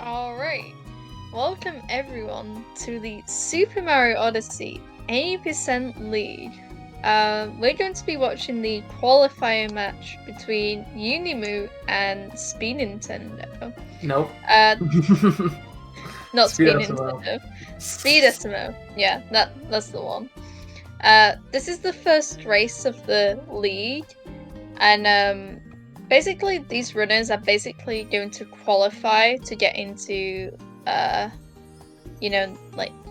Alright, welcome everyone to the Super Mario Odyssey 80% League. We're going to be watching the qualifier match between Unimoo and Speed Nintendo. Nope. Not Speed Speed SMO. Nintendo. Speed SMO. Yeah, that's the one. This is the first race of the league, and basically these runners are basically going to qualify to get into like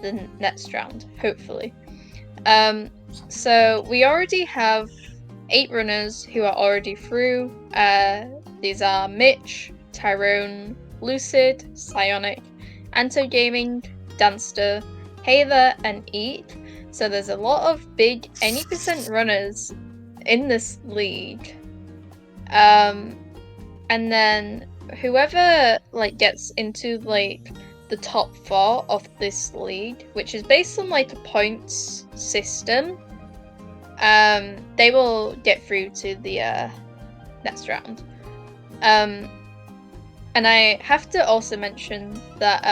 the next round, hopefully. So we already have 8 runners who are already through. These are Mitch, Tyrone, Lucid, Psionic, Anto Gaming, Danster, Hather, and Eat. So there's a lot of big 80% runners in this league. And then whoever gets into the top 4 of this league, which is based on a points system, they will get through to the next round. And I have to also mention that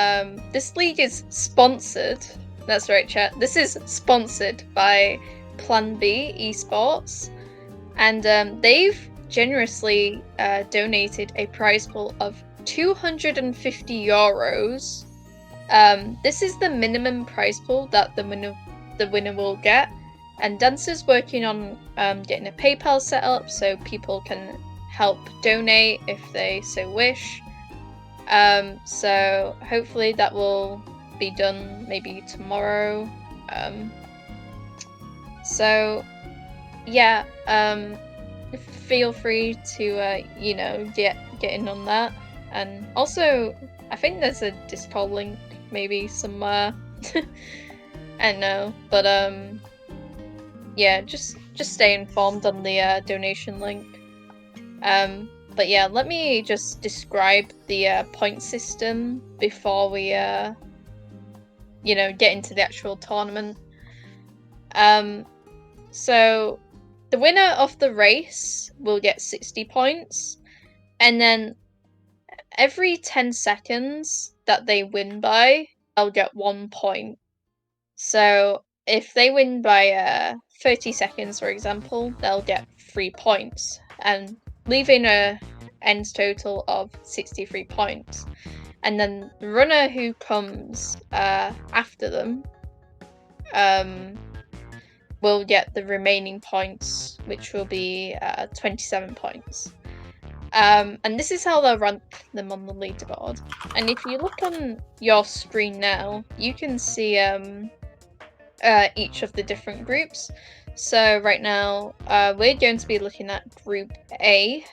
this league is sponsored. That's right, chat. This is sponsored by Plan B Esports, and they've generously donated a prize pool of €250. This is the minimum prize pool that the winner will get, and Dancer's working on getting a PayPal set up so people can help donate if they so wish. So hopefully that will be done maybe tomorrow. So yeah, feel free to get in on that. And also, I think there's a Discord link maybe somewhere. I don't know, but yeah, just stay informed on the donation link. But yeah, let me just describe the point system before we get into the actual tournament. So the winner of the race will get 60 points, and then every 10 seconds that they win by, they'll get 1 point. So if they win by 30 seconds, for example, they'll get 3 points, and leaving a end total of 63 points. And then the runner who comes after them will get the remaining points, which will be 27 points. And this is how they'll rank them on the leaderboard. And if you look on your screen now, you can see each of the different groups. So right now, we're going to be looking at Group A,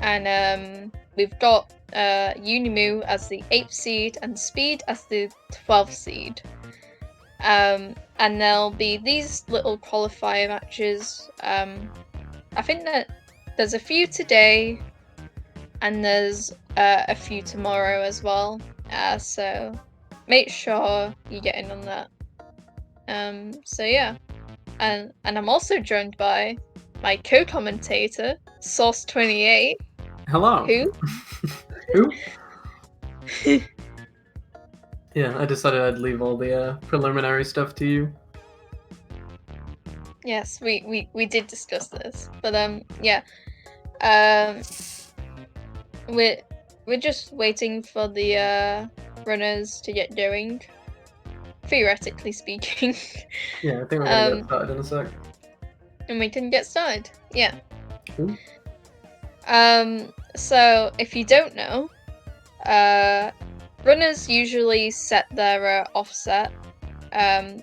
and we've got Unimoo as the 8th seed and Speed as the 12th seed. And there'll be these little qualifier matches. I think that there's a few today, and there's a few tomorrow as well. So make sure you get in on that. So yeah, and I'm also joined by my co-commentator, Source28. Hello. Who? Who? Yeah, I decided I'd leave all the preliminary stuff to you. Yes, we did discuss this, but yeah, we're just waiting for the runners to get going. Theoretically speaking. Yeah, I think we're gonna get started in a sec. And we can get started. Yeah. Ooh. So if you don't know, runners usually set their offset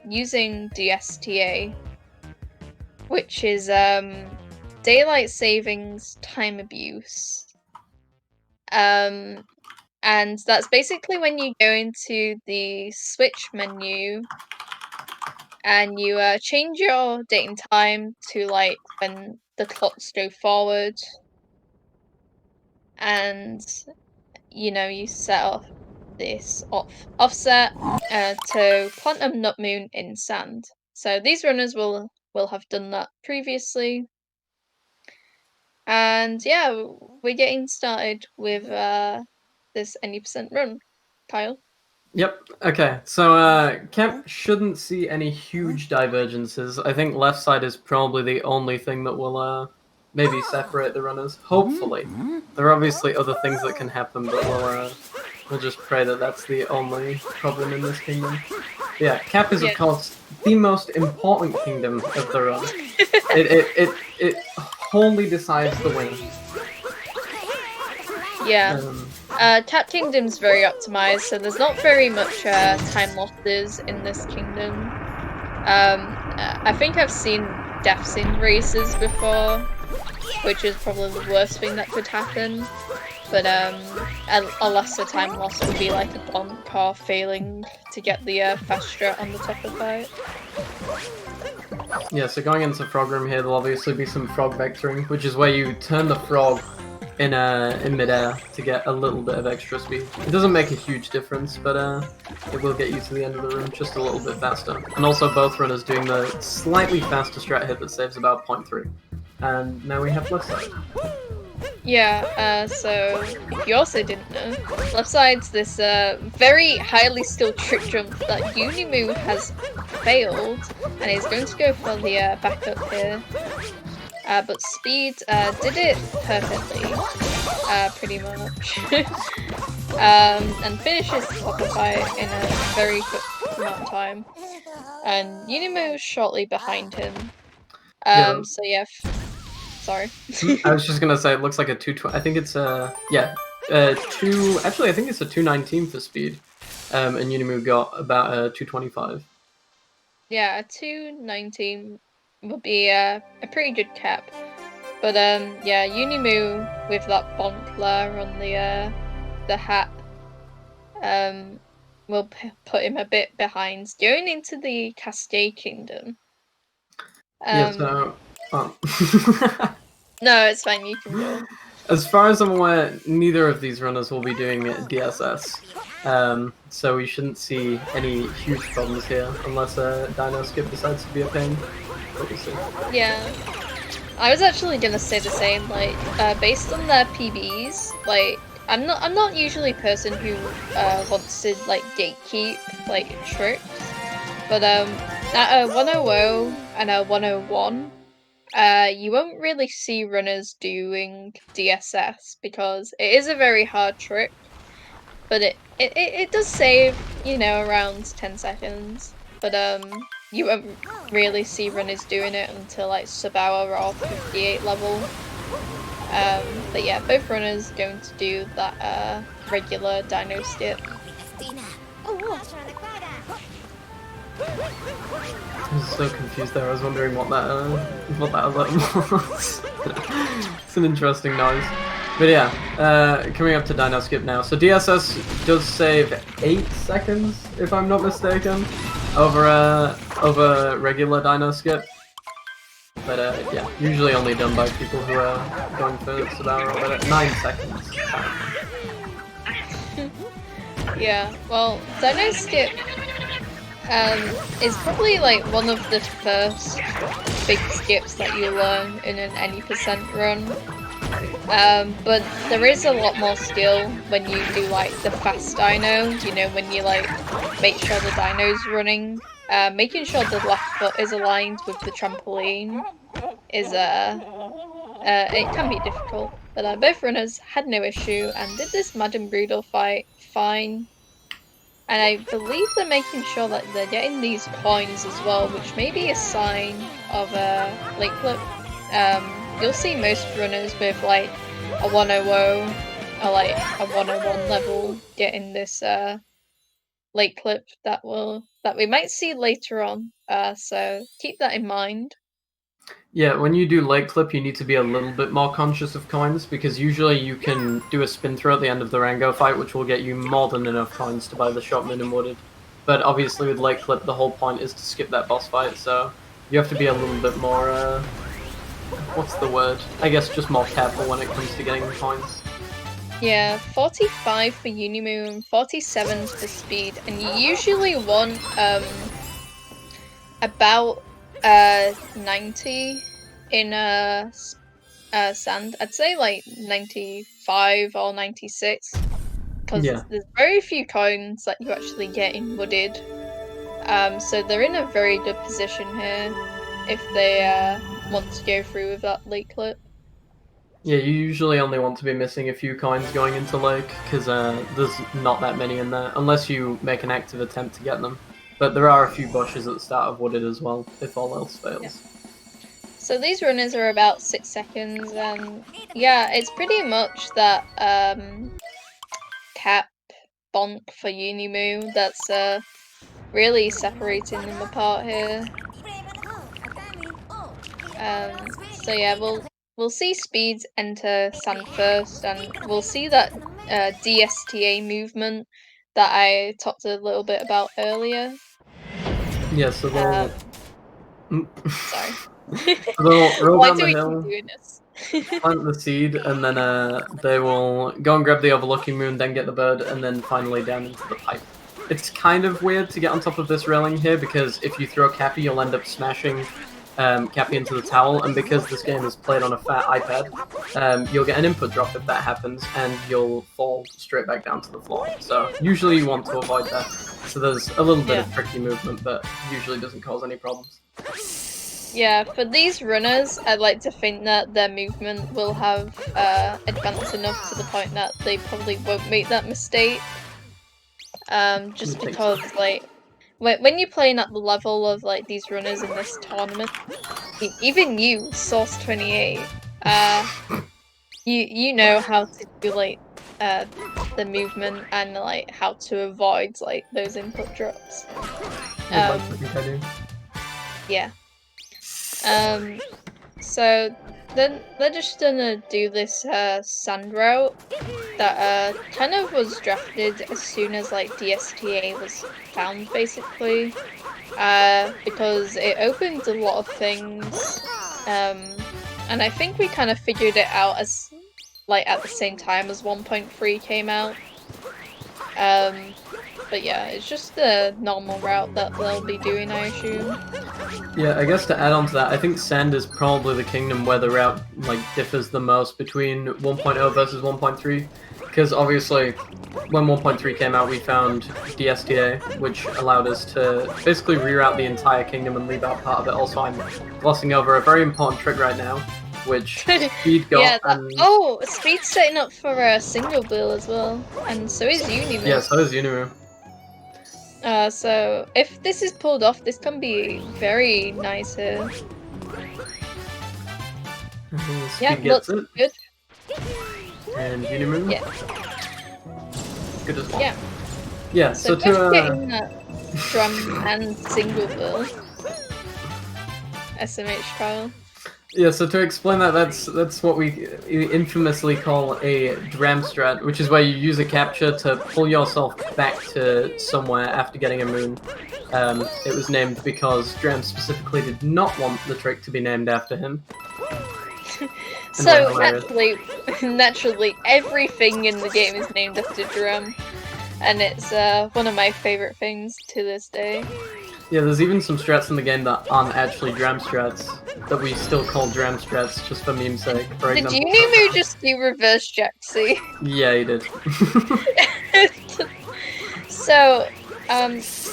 using DSTA, which is daylight savings time abuse. And that's basically when you go into the switch menu and you change your date and time to when the clocks go forward, and you set off this offset to Quantum Nut Moon in Sand. So these runners will have done that previously. And yeah, we're getting started with this 80% run. Kyle? Yep. Okay. So Kemp shouldn't see any huge divergences. I think left side is probably the only thing that will maybe separate the runners. Hopefully, there are obviously other things that can happen, but we'll just pray that that's the only problem in this kingdom. Yeah, Cap is of course the most important kingdom of the run. It wholly decides the winner. Yeah. Cat Kingdom's very optimized, so there's not very much time losses in this kingdom. I think I've seen deaths in races before, which is probably the worst thing that could happen. But a lesser time loss would be like a bonk or failing to get the fast strat on the top of the fight. Yeah, so going into frog room here, there'll obviously be some frog vectoring, which is where you turn the frog in midair to get a little bit of extra speed. It doesn't make a huge difference, but it will get you to the end of the room just a little bit faster. And also both runners doing the slightly faster strat hit that saves about 0.3. And now we have left side. Yeah, so if you also didn't know, left side's this very highly skilled trick jump that Unimoo has failed, and is going to go for the backup here. But Speed did it perfectly, pretty much. And finishes the top of the fight in a very quick amount of time. And Unimoo shortly behind him. So yeah, sorry. I was just gonna say it looks like a 220. I think it's Actually, I think it's a 219 for speed. And Unimoo got about 225. Yeah, a 219 would be a pretty good cap. But yeah, Unimoo with that Bonkler on the hat will put him a bit behind going into the Cascade Kingdom. Yeah, so No, it's fine, you can go. As far as I'm aware, neither of these runners will be doing DSS. So we shouldn't see any huge problems here, unless Dino Skip decides to be a pain. But we'll see. Yeah. I was actually gonna say the same, like, based on their PBs, like, I'm not usually a person who wants to like gatekeep like tricks, but at a 100 and a 101, you won't really see runners doing DSS because it is a very hard trick, but it does save, you know, around 10 seconds, but you won't really see runners doing it until like sub-hour or 58 level. But yeah, both runners going to do that regular dino skip. I was so confused there. I was wondering what that alert was. It's an interesting noise. But yeah, coming up to Dino Skip now. So DSS does save 8 seconds, if I'm not mistaken, over regular Dino Skip. But yeah, usually only done by people who are going for sub-hour or better. 9 seconds. Yeah, well, Dino Skip is probably like one of the first big skips that you learn in an any percent run. But there is a lot more skill when you do like the fast dino, you know, when you like make sure the dino's running. Making sure the left foot is aligned with the trampoline is it can be difficult. But both runners had no issue and did this Madden Brutal fight fine. And I believe they're making sure that they're getting these coins as well, which may be a sign of a late clip. You'll see most runners with like a 100 or like a 101 level getting this late clip that we might see later on. So keep that in mind. Yeah, when you do late clip, you need to be a little bit more conscious of coins, because usually you can do a spin throw at the end of the Rango fight, which will get you more than enough coins to buy the shot minim wooded. But obviously with late clip, the whole point is to skip that boss fight, so you have to be a little bit more, what's the word? I guess just more careful when it comes to getting coins. Yeah, 45 for Unimoo and 47 for speed, and you usually want about 90 in sand. I'd say like 95 or 96, because Yeah. there's very few coins that you actually get in Wooded. So they're in a very good position here if they want to go through with that lake clip. Yeah, you usually only want to be missing a few coins going into Lake, because there's not that many in there, unless you make an active attempt to get them. But there are a few bushes at the start of Wooded as well, if all else fails. Yeah. So these runners are about 6 seconds, and yeah, it's pretty much that cap bonk for Unimoo that's really separating them apart here. So yeah, we'll see Speeds enter Sand first, and we'll see that DSTA movement that I talked a little bit about earlier. Yeah, so they'll... Sorry. they'll roll Why down do the we hill, keep doing this? plant the seed, and then they will go and grab the overlooking moon, then get the bird, and then finally down into the pipe. It's kind of weird to get on top of this railing here, because if you throw Cappy, you'll end up smashing Cappy into the towel, and because this game is played on a fat iPad, you'll get an input drop if that happens, and you'll fall straight back down to the floor. So usually you want to avoid that. So there's a little bit of tricky movement, but usually doesn't cause any problems. Yeah, for these runners, I'd like to think that their movement will have advanced enough to the point that they probably won't make that mistake. Just because, like, when you're playing at the level of like these runners in this tournament, even you, Source 28, you know how to do like the movement and like how to avoid like those input drops. Yeah. So then they're just gonna do this sand route that kind of was drafted as soon as like DSTA was found, basically. Because it opened a lot of things. And I think we kind of figured it out as like at the same time as 1.3 came out. But yeah, it's just the normal route that they'll be doing, I assume. Yeah, I guess to add on to that, I think Sand is probably the kingdom where the route like differs the most between 1.0 versus 1.3, because obviously when 1.3 came out we found DSTA, which allowed us to basically reroute the entire kingdom and leave out part of it. Also, I'm glossing over a very important trick right now, which Speed got. Yeah, oh, Speed's setting up for a single bill as well, and so is Unimoo. Yeah, so is Unimoo. So if this is pulled off, this can be very nice here. Yeah, looks good. And Unimoo? Yeah. Good as well. Yeah. Yeah, so to getting that drum and single bill. SMH trial. Yeah, so to explain that, that's what we infamously call a dram strat, which is where you use a capture to pull yourself back to somewhere after getting a moon. It was named because Dram specifically did not want the trick to be named after him. So naturally, everything in the game is named after Dram, and it's one of my favorite things to this day. Yeah, there's even some strats in the game that aren't actually dram strats, that we still call dram strats just for meme's sake. For example, did Unimoo just do reverse Jaxi? Yeah, he did. So,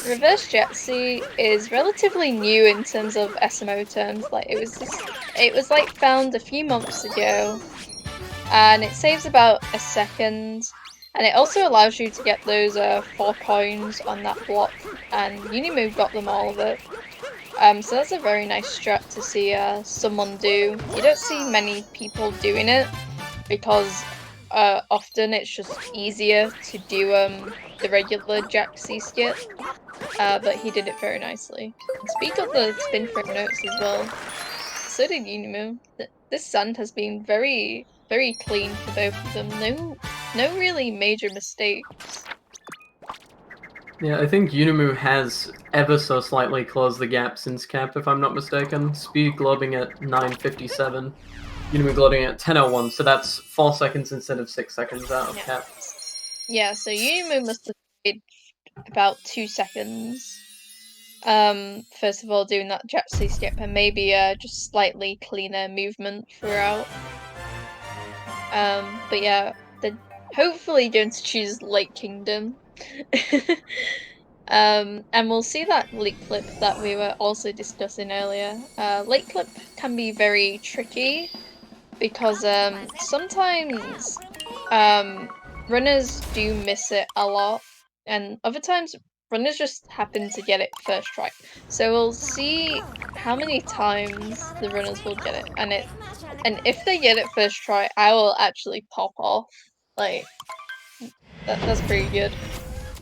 reverse Jaxi is relatively new in terms of SMO terms. Like it was like found a few months ago, and it saves about a second. And it also allows you to get those 4 coins on that block, and Unimoo got them all of it. So that's a very nice strat to see someone do. You don't see many people doing it, because often it's just easier to do the regular Jaxi skip. But he did it very nicely. Speak of the spin frame notes as well. So did Unimoo. This sand has been very, very clean for both of them. No really major mistakes. Yeah, I think Unimoo has ever so slightly closed the gap since cap, if I'm not mistaken. Speed globing at 9:57, Unimoo globing at 10:01, so that's 4 seconds instead of 6 seconds out of cap. Yeah, so Unimoo must have played about 2 seconds. First of all, doing that Jaxi skip, and maybe just slightly cleaner movement throughout. But yeah, hopefully going to choose Lake Kingdom. And we'll see that lake clip that we were also discussing earlier. Lake clip can be very tricky because sometimes runners do miss it a lot, and other times runners just happen to get it first try. So we'll see how many times the runners will get it, and if they get it first try, I will actually pop off. Like that's pretty good.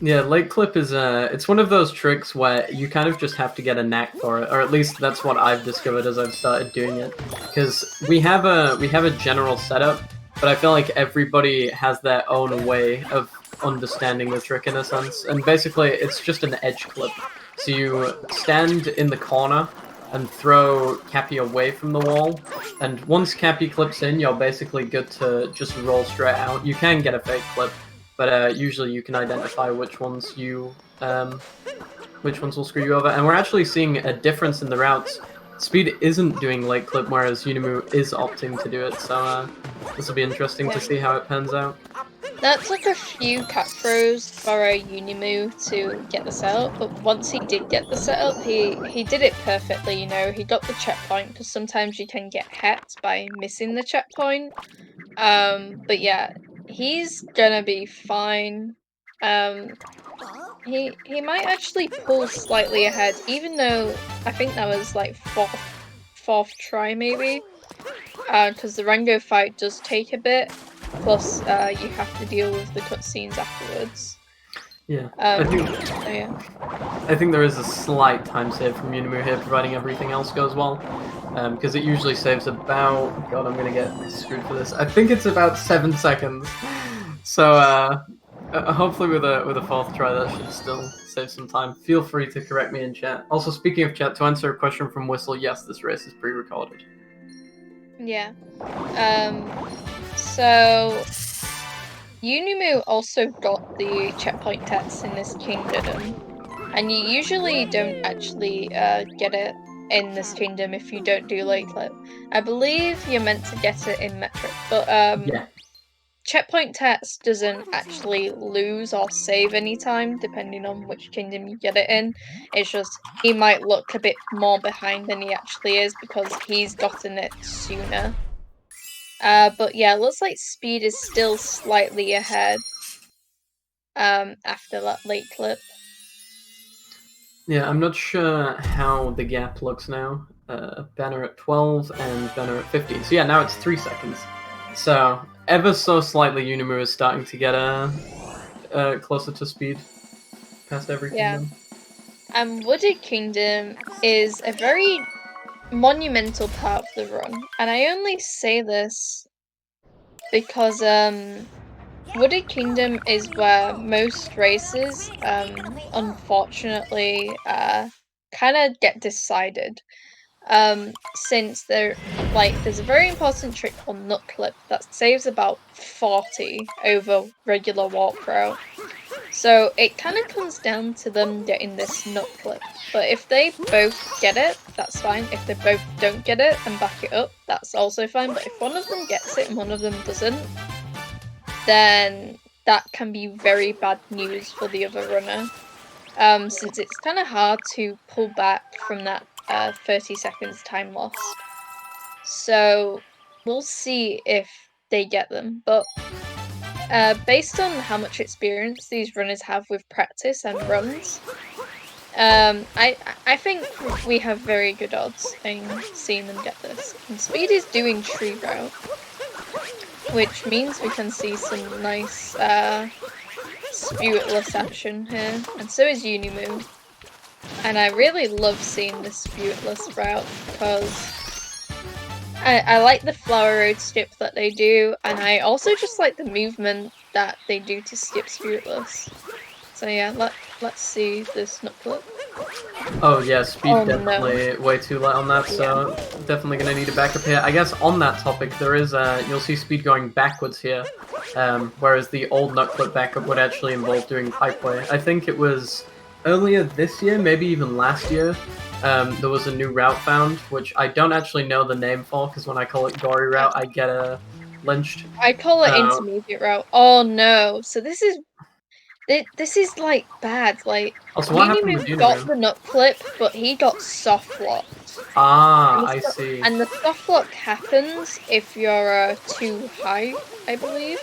Yeah, late clip is it's one of those tricks where you kind of just have to get a knack for it, or at least that's what I've discovered as I've started doing it. Because we have a general setup, but I feel like everybody has their own way of understanding the trick in a sense. And basically, it's just an edge clip. So you stand in the corner and throw Cappy away from the wall, and once Cappy clips in, you're basically good to just roll straight out. You can get a fake clip, but usually you can identify which ones will screw you over. And we're actually seeing a difference in the routes. Speed isn't doing late clip, whereas Unimoo is opting to do it. So this will be interesting to see how it pans out. That took a few cat throws for a Unimoo to get the setup, but once he did get the setup, he did it perfectly. You know, he got the checkpoint because sometimes you can get hacked by missing the checkpoint. But yeah, he's gonna be fine. Um, he might actually pull slightly ahead, even though I think that was like fourth try maybe. Because the Rango fight does take a bit. Plus, you have to deal with the cutscenes afterwards. Yeah, Yeah. I think there is a slight time save from Unimoo here, providing everything else goes well. Because it usually saves about... God, I'm going to get screwed for this. I think it's about 7 seconds. So, hopefully with a fourth try, that should still save some time. Feel free to correct me in chat. Also, speaking of chat, to answer a question from Whistle, yes, this race is pre-recorded. Yeah. So... Unimoo also got the checkpoint text in this kingdom, and you usually don't actually get it in this kingdom if you don't do late clip. I believe you're meant to get it in metric, but Yeah. checkpoint text doesn't actually lose or save any time depending on which kingdom you get it in. It's just he might look a bit more behind than he actually is because he's gotten it sooner. But yeah, looks like speed is still slightly ahead after that late clip. Yeah, I'm not sure how the gap looks now. Banner at 12 and Banner at 15. So yeah, now it's 3 seconds. So ever so slightly, Unimoo is starting to get closer to speed past every kingdom. And Wooded Kingdom is a very monumental part of the run, and I only say this because Wooded Kingdom is where most races unfortunately kind of get decided. Since there's a very important trick called Nut Clip that saves about 40 over regular walk route. So it kind of comes down to them getting this nut clip. But if they both get it, that's fine. If they both don't get it and back it up, that's also fine. But if one of them gets it and one of them doesn't, then that can be very bad news for the other runner. Since it's kind of hard to pull back from that 30 seconds time lost. So we'll see if they get them. But based on how much experience these runners have with practice and runs, I think we have very good odds in seeing them get this. And Speed is doing tree route, which means we can see some nice spiritless action here, and so is Unimoo. And I really love seeing this spiritless route because I like the flower road skip that they do, and I also just like the movement that they do to skip spiritless. So yeah, let's see this nut clip. Oh yeah, speed definitely way too light on that, so definitely gonna need a backup here. I guess on that topic, there is you'll see speed going backwards here, whereas the old nut clip backup would actually involve doing pipeway. I think it was earlier this year, maybe even last year, there was a new route found, which I don't actually know the name for, because when I call it Gory Route, I get lynched. I call it intermediate route. Oh no! So this is like bad. Like Also, what happened with Unimoo got Unimoo? the nut clip, but he got soft locked. Ah, I see. And the soft lock happens if you're too high, I believe.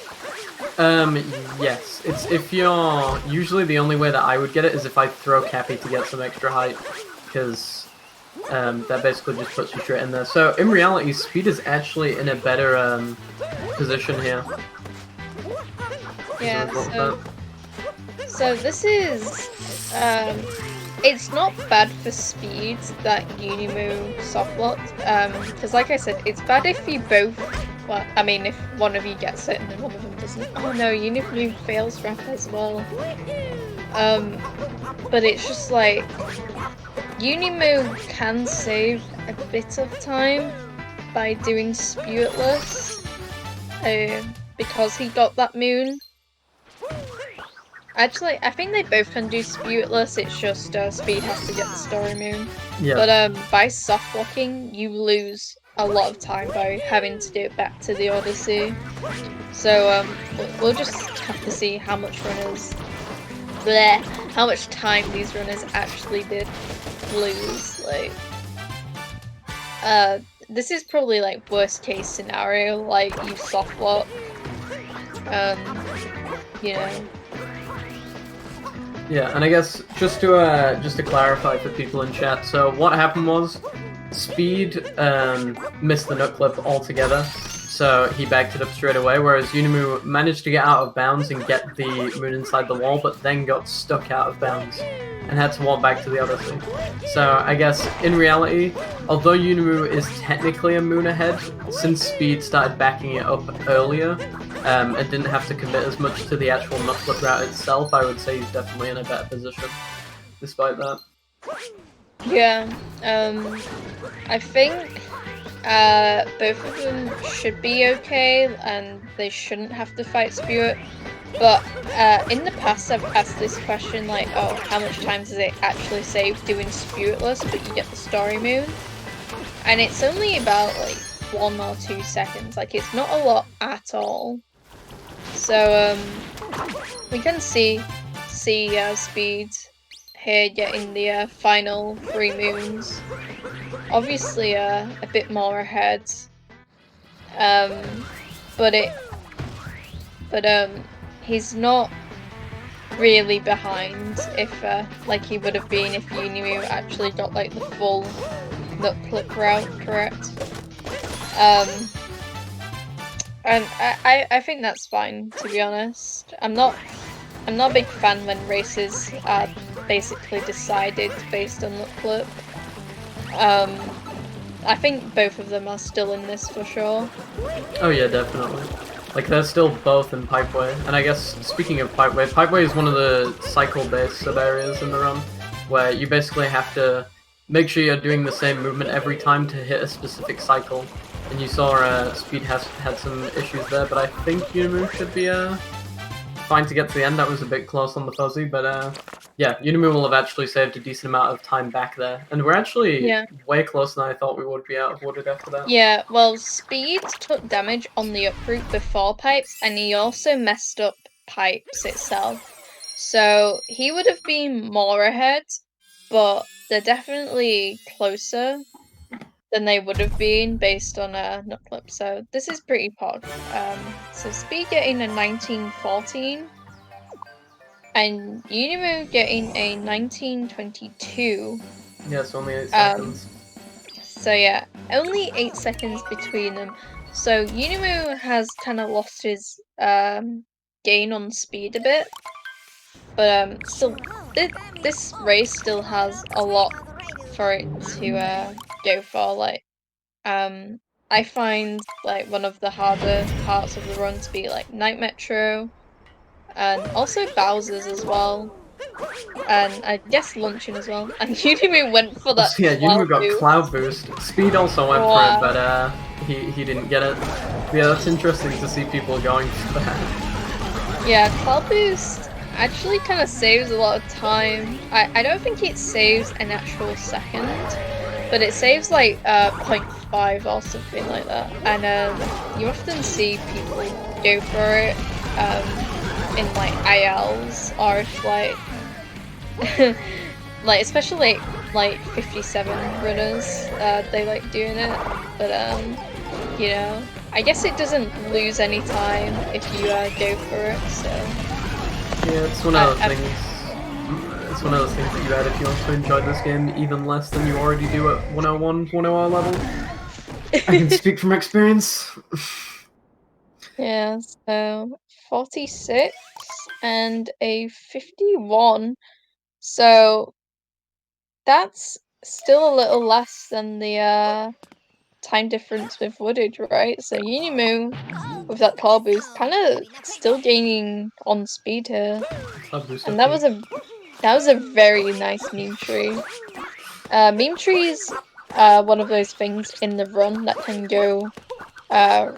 Yes. It's if you're usually the only way that I would get it is if I throw Cappy to get some extra height, because that basically just puts you straight in there. So in reality, Speed is actually in a better position here. Yeah. So this is it's not bad for Speed that Unimoo softlocked, because like I said, it's bad if you both. Well, I mean, if one of you gets it and then one of them doesn't. Oh no, Unimoo fails rap as well. But it's just like Unimoo can save a bit of time by doing Spiritless, because he got that moon. Actually, I think they both can do Spiritless, it's just Speed has to get the story moon. Yeah. But by soft locking, you lose a lot of time by having to do it back to the Odyssey. So we'll just have to see how much how much time these runners actually did lose. Like, this is probably like worst case scenario, like you soft lock, you know. Yeah, and I guess just to clarify for people in chat, so what happened was Speed missed the nut clip altogether, so he backed it up straight away, whereas Unimoo managed to get out of bounds and get the moon inside the wall, but then got stuck out of bounds and had to walk back to the Odyssey. So I guess in reality, although Unimoo is technically a moon ahead, since Speed started backing it up earlier, and didn't have to commit as much to the actual nut flip route itself, I would say he's definitely in a better position, despite that. Yeah, I think both of them should be okay, and they shouldn't have to fight Spirit. But in the past, I've asked this question, like, oh, how much time does it actually save doing Spiritless, but you get the story moon? And it's only about, like, 1 or 2 seconds. Like, it's not a lot at all. So, we can see Speed here getting the final 3 moons. Obviously, a bit more ahead. But he's not really behind if like he would have been if Unimoo actually got like the full nut clip route correct. And I think that's fine, to be honest. I'm not a big fan when races are basically decided based on nut clip. I think both of them are still in this for sure. Oh yeah, definitely. Like, they're still both in Pipeway. And I guess, speaking of Pipeway, Pipeway is one of the cycle-based sub-areas in the run, where you basically have to make sure you're doing the same movement every time to hit a specific cycle. And you saw Speed has had some issues there, but I think Unimoo should be fine to get to the end. That was a bit close on the fuzzy, but yeah, Unimoo will have actually saved a decent amount of time back there. And we're actually way closer than I thought we would be out of Wooded after that. Yeah, well, Speed took damage on the uproot before Pipes, and he also messed up Pipes itself. So he would have been more ahead, but they're definitely closer than they would have been based on a nut clip. So this is pretty pog. So Speed getting a 1914 and Unimoo getting a 1922. Yeah, it's only 8 seconds. So yeah, only 8 seconds between them. So Unimoo has kind of lost his gain on speed a bit, but still, this race still has a lot for it to go for. Like, I find like one of the harder parts of the run to be like Night Metro, and also Bowser's as well. And I guess Luncheon as well. And Unimoo went for that. Yeah, Unimoo got Cloud Boost. Speed also went for it, but he didn't get it. Yeah, that's interesting to see people going for that. Yeah, Cloud Boost actually kind of saves a lot of time. I don't think it saves an actual second, but it saves like 0.5 or something like that, and you often see people go for it in like ILs, or if like like especially like 57 runners, they like doing it, but you know, I guess it doesn't lose any time if you go for it, so yeah, it's one of those things. It's one of those things that you add if you want to enjoy this game even less than you already do at 101, 101 level. I can speak from experience. Yeah, so 46 and a 51. So that's still a little less than the time difference with Woodage, right? So Unimoo with that car boost kind of still gaining on speed here. And that was a very nice meme tree. Meme trees one of those things in the run that can go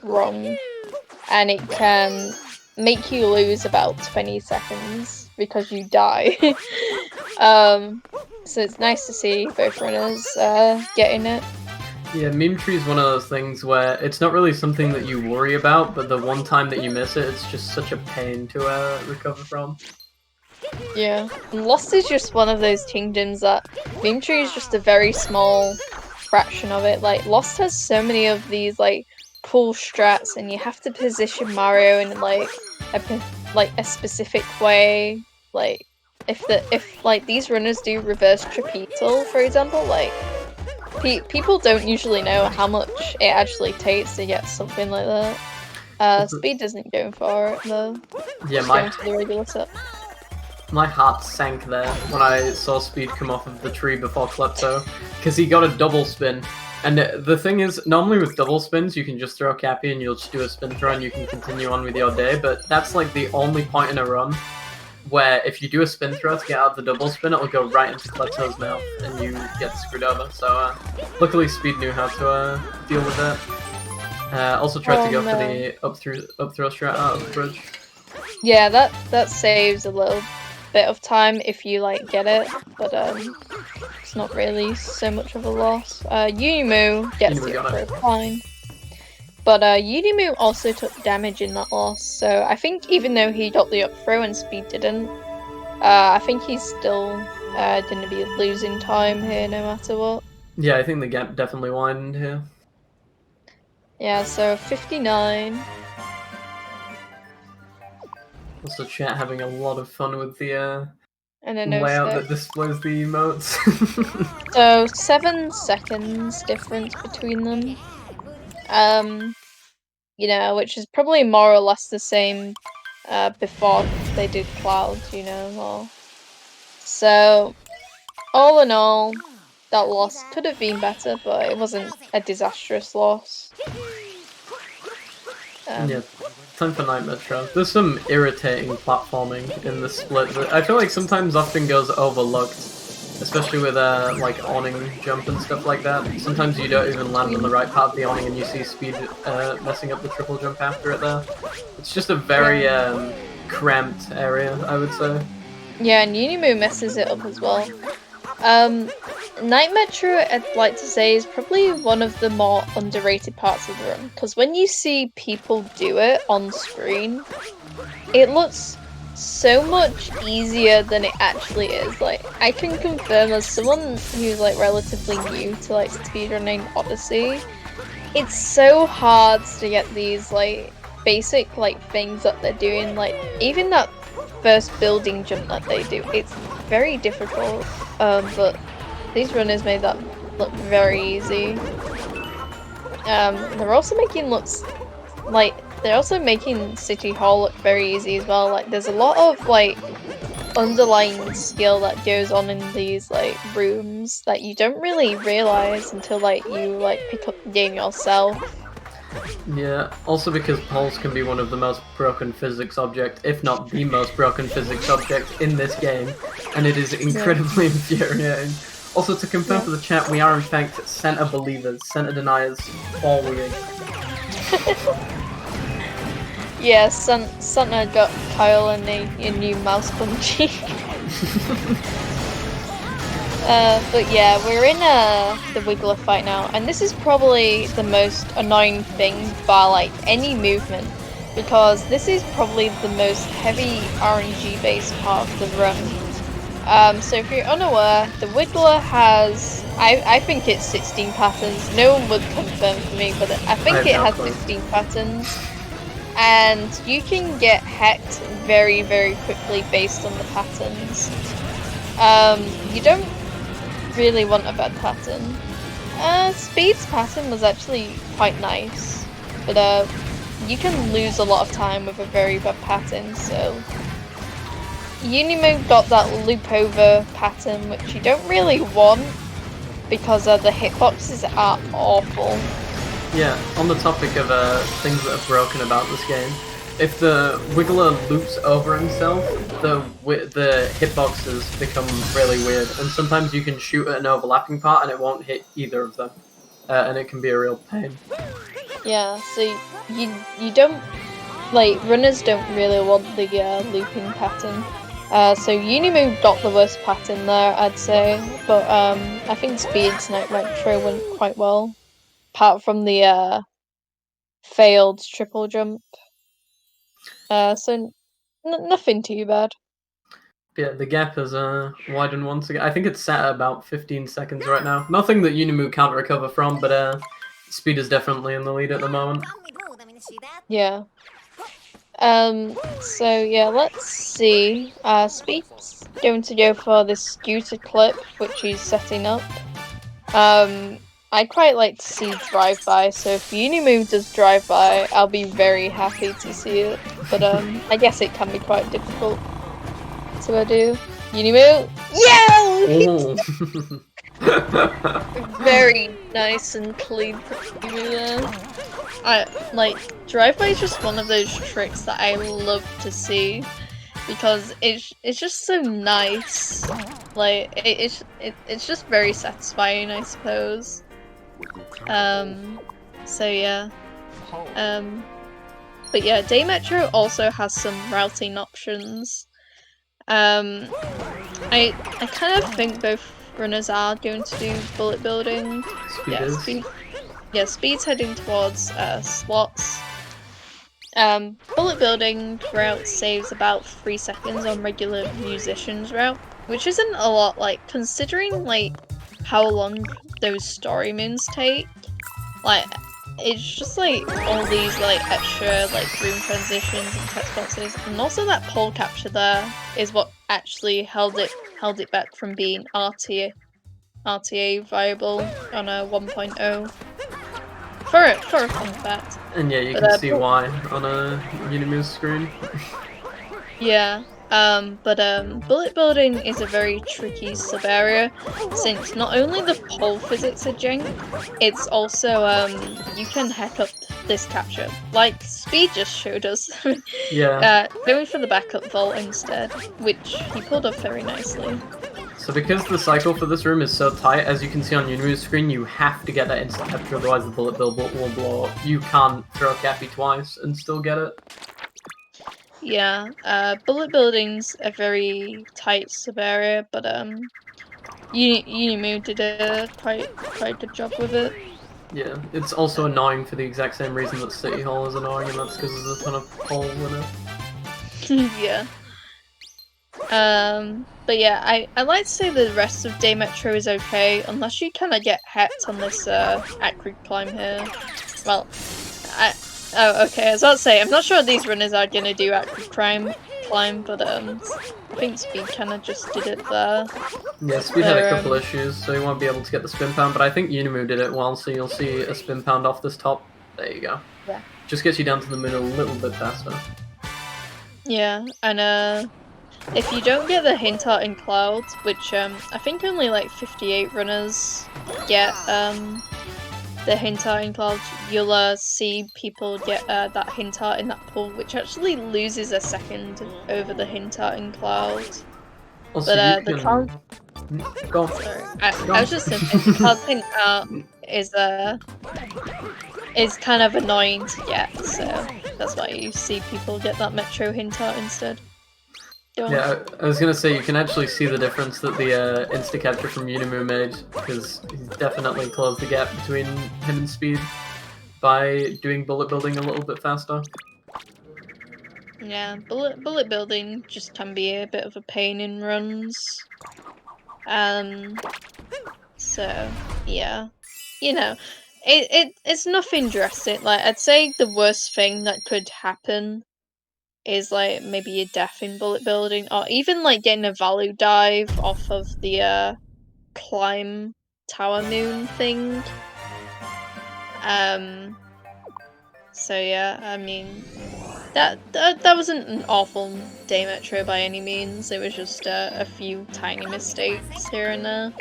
wrong, and it can make you lose about 20 seconds because you die. So it's nice to see both runners getting it. Yeah, meme tree is one of those things where it's not really something that you worry about, but the one time that you miss it, it's just such a pain to recover from. Yeah, and Lost is just one of those kingdoms that meme tree is just a very small fraction of it. Like Lost has so many of these like cool strats, and you have to position Mario in like a specific way. Like if like these runners do reverse trapetal, for example, like people don't usually know how much it actually takes to get something like that. Speed doesn't go for it though. Yeah, Just going to the regular set. My heart sank there when I saw Speed come off of the tree before Klepto, because he got a double spin. And the thing is, normally with double spins, you can just throw Cappy and you'll just do a spin throw and you can continue on with your day, but that's like the only point in a run where if you do a spin throw to get out of the double spin, it'll go right into Klepto's mouth and you get screwed over. So luckily Speed knew how to deal with that. Also tried to go for the up throw strat out of the bridge. Yeah, that saves a little bit of time if you like get it, but it's not really so much of a loss. Unimoo gets the up throw fine, but Unimoo also took damage in that loss, so I think even though he got the up throw and Speed didn't, I think he's still gonna be losing time here no matter what. Yeah, I think the gap definitely widened here. Yeah, so 59. Also, chat having a lot of fun with the And then layout that displays the emotes. So 7 seconds difference between them. You know, which is probably more or less the same before they did Clouds, you know. So all in all, that loss could have been better, but it wasn't a disastrous loss. Yeah, time for Night Metro. There's some irritating platforming in the split that I feel like sometimes often goes overlooked, especially with like awning jump and stuff like that. Sometimes you don't even land on the right part of the awning and you see Speed messing up the triple jump after it there. It's just a very cramped area, I would say. Yeah, and Unimoo messes it up as well. Night Metro, I'd like to say, is probably one of the more underrated parts of the run, because when you see people do it on screen, it looks so much easier than it actually is. Like, I can confirm, as someone who's like relatively new to like speedrunning Odyssey, it's so hard to get these like basic like things that they're doing, like even that first building jump that they do, it's very difficult, but these runners made that look very easy. They're also making City Hall look very easy as well. Like, there's a lot of like underlying skill that goes on in these like rooms that you don't really realize until like you like pick up the game yourself. Yeah, also because poles can be one of the most broken physics object, if not the most broken physics object in this game, and it is incredibly infuriating. Also, to confirm for the chat, we are in fact center believers, center deniers, all we. Yeah, Santa got Kyle a new mouse bungee. But yeah, we're in the Wiggler fight now, and this is probably the most annoying thing bar like any movement, because this is probably the most heavy RNG based part of the run. So if you're unaware, the Wiggler has, I think it's 16 patterns. No one would confirm for me, but I think it has 16 patterns. And you can get hacked very, very quickly based on the patterns. You don't really want a bad pattern. Speed's pattern was actually quite nice, but you can lose a lot of time with a very bad pattern, so Unimoo got that loop over pattern, which you don't really want because the hitboxes are awful. Yeah, on the topic of things that are broken about this game, if the Wiggler loops over himself, the hitboxes become really weird, and sometimes you can shoot at an overlapping part and it won't hit either of them, and it can be a real pain. Yeah, so you don't, like, runners don't really want the looping pattern. So Unimoo got the worst pattern there, I'd say, but I think Speed's Night Retro went quite well, apart from the failed triple jump. So nothing too bad. Yeah, the gap has widened once again. I think it's sat at about 15 seconds right now. Nothing that Unimoo can't recover from, but Speed is definitely in the lead at the moment. Yeah. So yeah, let's see. Speed's going to go for this scooter clip, which he's setting up. I'd quite like to see drive-by, so if Unimoo does drive-by, I'll be very happy to see it. But I guess it can be quite difficult to do. Unimoo, yeah! Very nice and clean there. Drive-by is just one of those tricks that I love to see because it's just so nice. Like it's just very satisfying, I suppose. So yeah. But yeah, Day Metro also has some routing options. I kind of think both runners are going to do bullet building. Speed's heading towards slots. Bullet building route saves about 3 seconds on regular musician's route, which isn't a lot, like, considering, like, how long those story moons take. Like, it's just, like, all these, like, extra, like, room transitions and text boxes, and also that pole capture there is what actually held it back from being RTA viable on a 1.0. For a fun fact. And yeah, you can see why on a Unimoo screen. Yeah, bullet building is a very tricky sub-area, since not only the pole physics are jank, it's also, you can hack up this capture, like Speed just showed us. Yeah. Going for the backup vault instead, which he pulled off very nicely. So because the cycle for this room is so tight, as you can see on Unimoo's screen, you have to get that instant capture, otherwise the bullet bill will blow up. You can't throw Cappy twice and still get it. Yeah, bullet building's a very tight sub-area, but Unimoo did a quite good job with it. Yeah, it's also annoying for the exact same reason that City Hall is annoying, and that's because there's a ton of holes in it. Yeah. But yeah, I like to say the rest of Day Metro is okay, unless you kind of get hacked on this acrid climb here. Well, oh, okay, I was about to say, I'm not sure these runners are gonna do acrid climb, but I think Speed kind of just did it there. Yeah, Speed had a couple issues, so he won't be able to get the spin pound, but I think Unimoo did it well, so you'll see a spin pound off this top. There you go. Yeah. Just gets you down to the moon a little bit faster. Yeah, and if you don't get the hint art in Clouds, which I think only like 58 runners get the hint art in Clouds, you'll see people get that hint art in that pool, which actually loses a second over the hint art in Clouds. Also, but the Cloud... Go on. Sorry, I was just thinking, Cloud hint art is kind of annoying to get, so that's why you see people get that Metro hint art instead. Go Yeah, I was gonna say you can actually see the difference that the insta capture from Unimoo made, because he's definitely closed the gap between him and Speed by doing bullet building a little bit faster. Yeah, bullet building just can be a bit of a pain in runs. So yeah, you know, it's nothing drastic. Like I'd say the worst thing that could happen is like maybe a death in bullet building, or even like getting a value dive off of the climb tower moon thing. So yeah, I mean that wasn't an awful day metro by any means. It was just a few tiny mistakes here and there.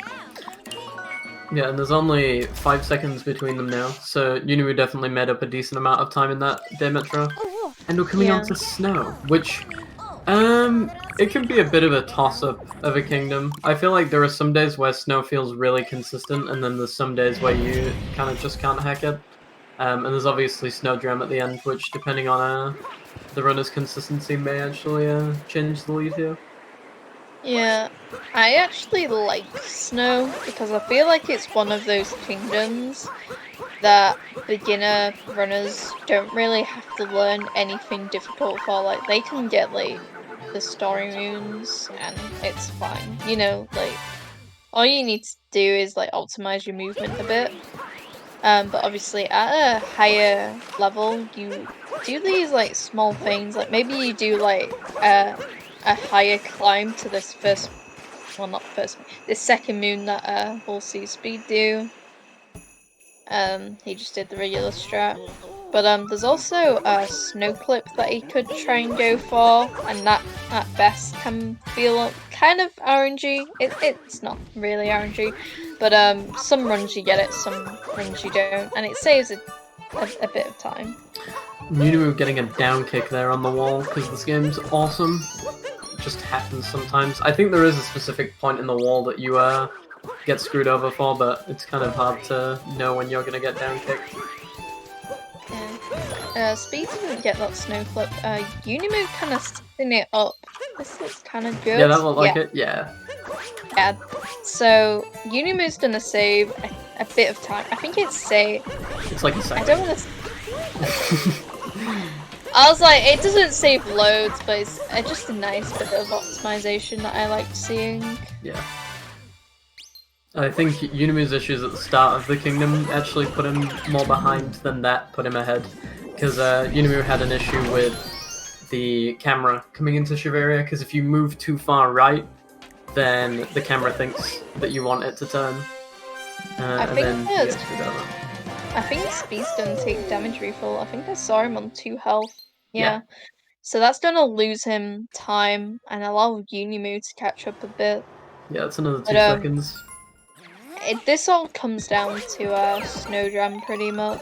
Yeah, and there's only 5 seconds between them now, so Unimoo definitely made up a decent amount of time in that day metro. And we're coming on Yeah. to Snow, which it can be a bit of a toss-up of a kingdom. I feel like there are some days where Snow feels really consistent, and then there's some days where you kind of just can't hack it. And there's obviously Snowdram at the end, which, depending on the runner's consistency, may actually change the lead here. Yeah, I actually like Snow because I feel like it's one of those kingdoms that beginner runners don't really have to learn anything difficult for. Like, they can get, like, the story moons and it's fine. You know, like, all you need to do is, like, optimize your movement a bit. But obviously at a higher level, you do these, like, small things. Like, maybe you do, like, a higher climb to this well, not first, this second moon that we'll see Speed do. He just did the regular strat. But there's also a snow clip that he could try and go for, and that at best can feel kind of RNG. It's not really RNG, but some runs you get it, some runs you don't, and it saves a bit of time. Unimoo getting a down kick there on the wall, because this game's awesome. It just happens sometimes. I think there is a specific point in the wall that you get screwed over for, but it's kind of hard to know when you're gonna get down kicked. Yeah. Speed didn't get that snow clip. Unimoo kind of setting it up. This looks kind of good. Yeah, that looked like it. Yeah. Yeah. So Unimoo's gonna save a bit of time. I think it's like a second. I don't want to. I was like, it doesn't save loads, but it's just a nice bit of optimization that I like seeing. Yeah. I think Unimoo's issues at the start of the kingdom actually put him more behind than that put him ahead. Because Unimoo had an issue with the camera coming into Shiveria, because if you move too far right, then the camera thinks that you want it to turn. I think Speed's gonna take damage refill. I think I saw him on 2 health. Yeah. So that's gonna lose him time and allow Unimoo to catch up a bit. Yeah, it's another 2 seconds. This all comes down to Snowdram pretty much.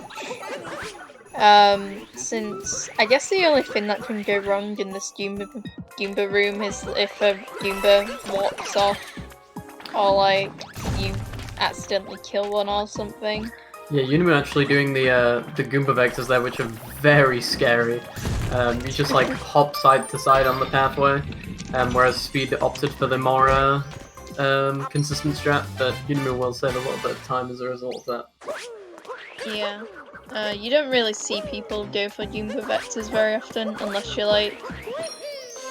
Since I guess the only thing that can go wrong in this Goomba room is if a Goomba walks off, or like you accidentally kill one or something. Yeah, Unimoo actually doing the Goomba vectors there, which are very scary. You just like hop side to side on the pathway, whereas Speed opted for the more consistent strat, but Unimoo will save a little bit of time as a result of that. Yeah. You don't really see people go for Goomba vectors very often, unless you're like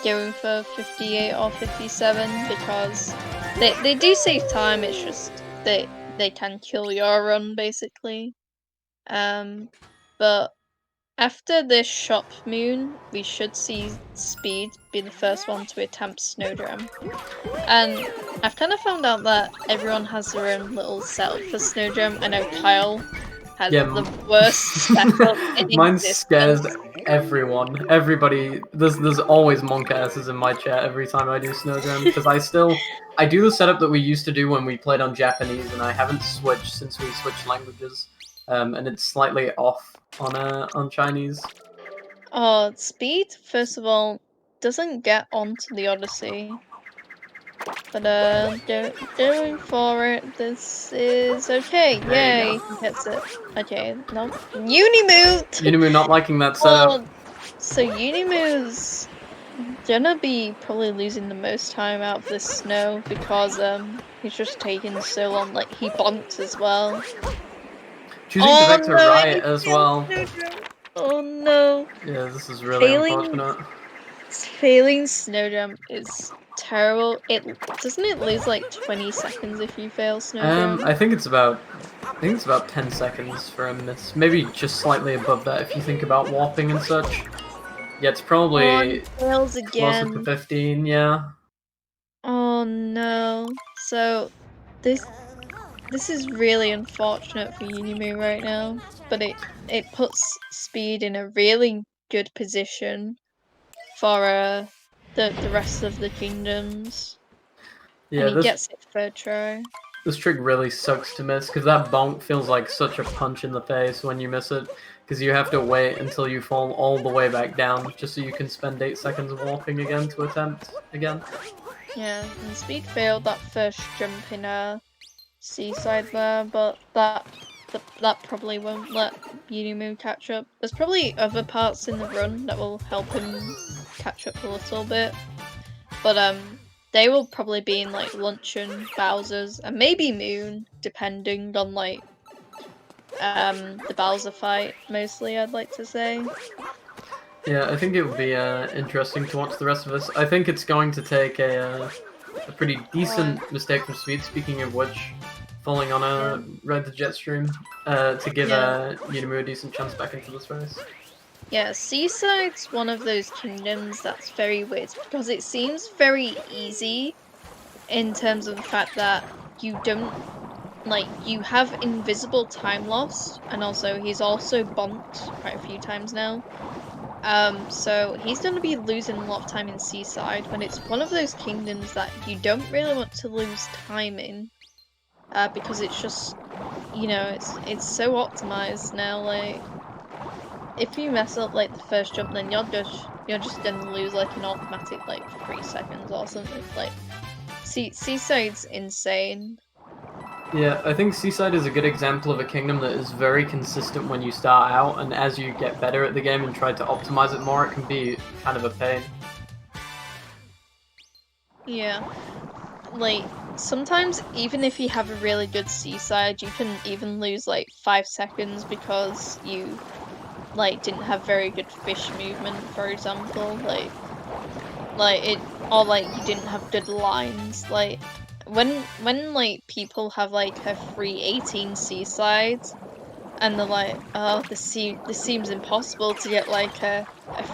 going for 58 or 57, because they do save time. It's just they can kill your run basically. But after this shop moon, we should see Speed be the first one to attempt Snowdram. And I've kind of found out that everyone has their own little setup for Snowdram. I know Kyle has the worst setup in Mine existence. scares everyone. Everybody. There's always monk asses in my chat every time I do Snowdram, because I do the setup that we used to do when we played on Japanese, and I haven't switched since we switched languages. And it's slightly off on Chinese. Speed, first of all, doesn't get onto the Odyssey. But going for it, this is okay. Yay, gets it. Okay, no. Unimoo! Unimoo not liking that setup. So Unimoo's gonna be probably losing the most time out of this snow because he's just taking so long. Like he bonks as well. Choosing to Oh vector no! And right he as failed well. snow jump. Oh no! Yeah, this is really Failing unfortunate. failing snow jump is terrible. It doesn't it lose like 20 seconds if you fail snow jump? I think it's about 10 seconds for a miss. Maybe just slightly above that if you think about warping and such. Yeah, it's Oh, and he probably fails closer to again. 15, yeah. Oh no. So this is really unfortunate for Unimoo right now, but it puts Speed in a really good position for the rest of the kingdoms, and Yeah, he this gets it third try. this trick really sucks to miss, because that bonk feels like such a punch in the face when you miss it, because you have to wait until you fall all the way back down, just so you can spend 8 seconds warping again to attempt again. Yeah, and Speed failed that first jump in Seaside there, but that probably won't let Unimoo catch up. There's probably other parts in the run that will help him catch up a little bit, but they will probably be in like Luncheon, Bowser's, and maybe Moon, depending on like the Bowser fight. Mostly, I'd like to say. Yeah, I think it would be interesting to watch the rest of us. I think it's going to take a pretty decent mistake from Speed, speaking of which, falling on Yeah, a Red the Jet stream, to give yeah. Unimu a decent chance back into this race. Yeah, Seaside's one of those kingdoms that's very weird because it seems very easy in terms of the fact that you don't like you have invisible time loss, and also he's also bonked quite a few times now. So he's gonna be losing a lot of time in Seaside, but it's one of those kingdoms that you don't really want to lose time in, because it's just it's so optimized now. Like if you mess up like the first jump, then you're just gonna lose like an automatic like 3 seconds or something. Like Seaside's insane. Yeah, I think Seaside is a good example of a kingdom that is very consistent when you start out, and as you get better at the game and try to optimize it more, it can be kind of a pain. Yeah. Like sometimes even if you have a really good Seaside, you can even lose like 5 seconds because you like didn't have very good fish movement, for example. Like it or like you didn't have good lines. Like when like people have like a 318 Seasides and they're like, oh, this seems impossible to get like a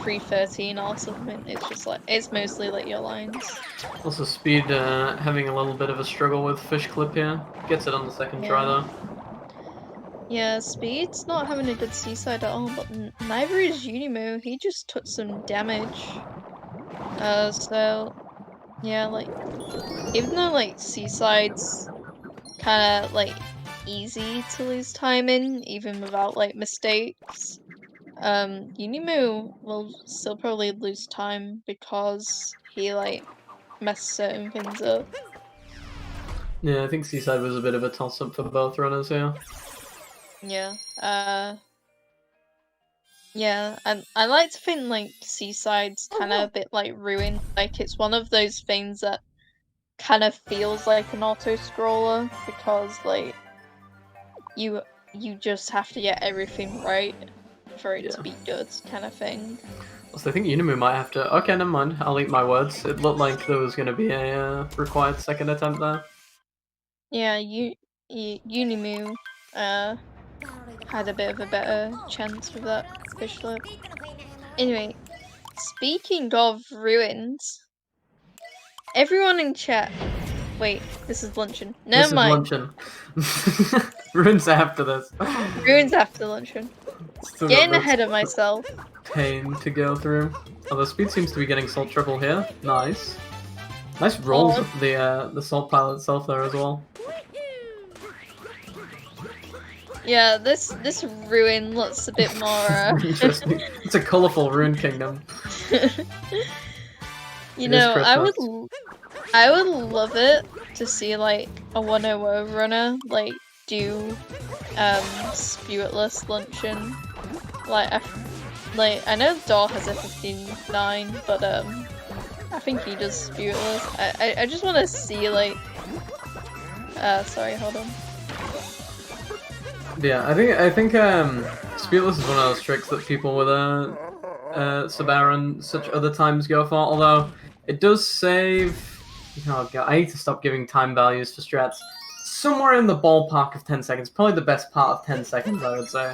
313 or something. It's just like it's mostly like your lines. Also, Speed having a little bit of a struggle with fish clip here. Gets it on the second try Yeah. though. Yeah, Speed's not having a good Seaside at all, but neither is Unimoo. He just took some damage. So yeah, like even though like Seaside's kind of like easy to lose time in, even without like mistakes, Unimoo will still probably lose time because he like messed certain things up. Yeah, I think Seaside was a bit of a toss-up for both runners here. Yeah. Yeah, and I like to think like Seaside's kind of a bit like ruined. Like it's one of those things that kind of feels like an auto scroller because like you you just have to get everything right for it to Yeah. be good, kind of thing. Also, I think Unimu might have to... Okay, never mind. I'll eat my words. It looked like there was going to be a required second attempt there. Yeah, Unimoo had a bit of a better chance with that fish flip. Anyway, speaking of ruins, everyone in chat. Wait, this is luncheon. This Never is mind. luncheon. Ruins after this. Ruins after luncheon. Still got Getting this ahead of myself. pain to go through. Although Speed seems to be getting Salt Triple here. Nice. Nice rolls of the Salt Pile itself there as well. Yeah, this ruin looks a bit more. Interesting. It's a colourful Rune Kingdom. You It is know, Christmas. I would love it to see like a 100 runner like do spiritless luncheon. Like I know Door has a 15-9, but I think he does Spiritless. I just want to see, like... sorry, hold on. Yeah, I think Spiritless is one of those tricks that people with Sabara and such other times go for, although it does save... Oh god, I need to stop giving time values for strats. Somewhere in the ballpark of 10 seconds, probably the best part of 10 seconds, I would say.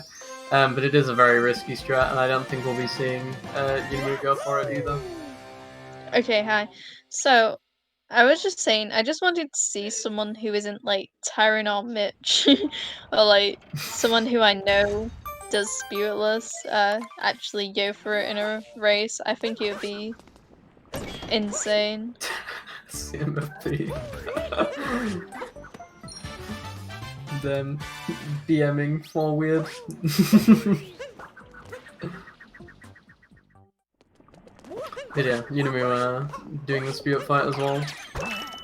But it is a very risky strat, and I don't think we'll be seeing Unimoo go for it either. Okay, hi. So, I was just saying, I just wanted to see someone who isn't like Tyron or Mitch, or like someone who I know does Spiritless, actually go for it in a race. I think it would be insane. CMFP. Them BMing for weird. But yeah, Unimoo doing the Spirit fight as well.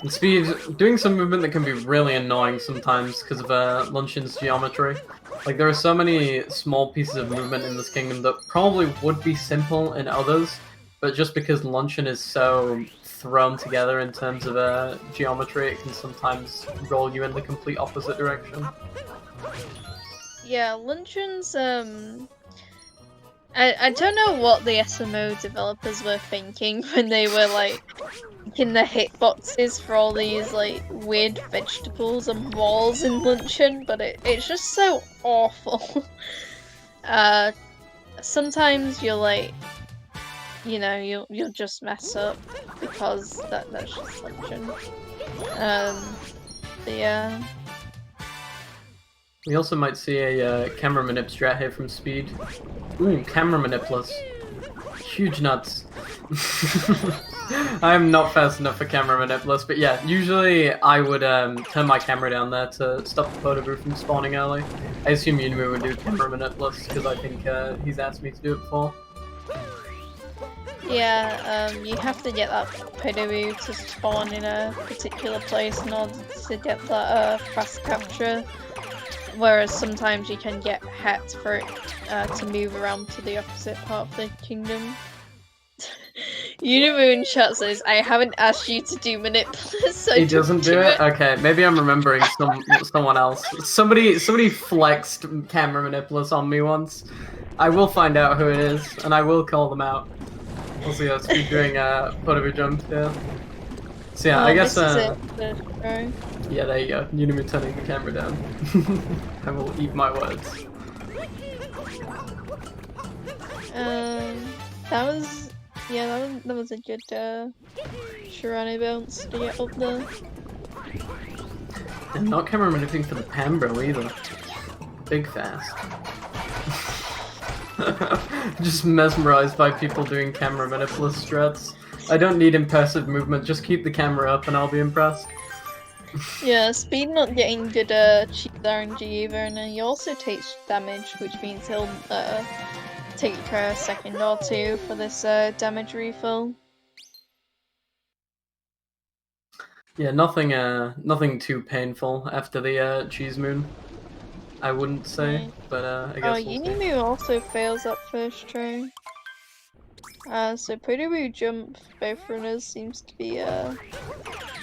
And Speed doing some movement that can be really annoying sometimes because of Lunshin's geometry. Like, there are so many small pieces of movement in this kingdom that probably would be simple in others, but just because Lunshin is so thrown together in terms of geometry, it can sometimes roll you in the complete opposite direction. Yeah, Lunshin's, I don't know what the SMO developers were thinking when they were like in the hitboxes for all these like weird vegetables and walls in Lunshin, but it's just so awful. Sometimes you're like, you know, you'll just mess up because that's just Lunshin. But yeah. We also might see a camera manip strat here from Speed. Ooh, camera manipless. Huge nuts. I am not fast enough for camera manipless, but yeah, usually I would turn my camera down there to stop the Podoboo from spawning early. I assume Unimoo would do camera manipless because I think he's asked me to do it before. Yeah, you have to get that Podoboo to spawn in a particular place in order to get that fast capture. Whereas sometimes you can get hacked for it to move around to the opposite part of the kingdom. Unimoo in chat says, I haven't asked you to do manipulate, so he doesn't do it? Okay, maybe I'm remembering someone else. Somebody flexed camera manipulus on me once. I will find out who it is, and I will call them out. We'll see how Speed doing Podoboo jump, yeah. So yeah, I guess yeah, there you go. Unimoo turning the camera down. I will eat my words. That was a good Shirane bounce to get up there. And not camera manipulating for the Pambro either. Big fast. Just mesmerized by people doing camera manipulous strats. I don't need impressive movement, just keep the camera up and I'll be impressed. Yeah, Speed not getting good cheese RNG either, and then he also takes damage, which means he'll take a second or two for this damage refill. Yeah, nothing too painful after the cheese moon. I wouldn't say, but I guess we'll Unimoo also fails that first try. So Podoboo jump both runners seems to be a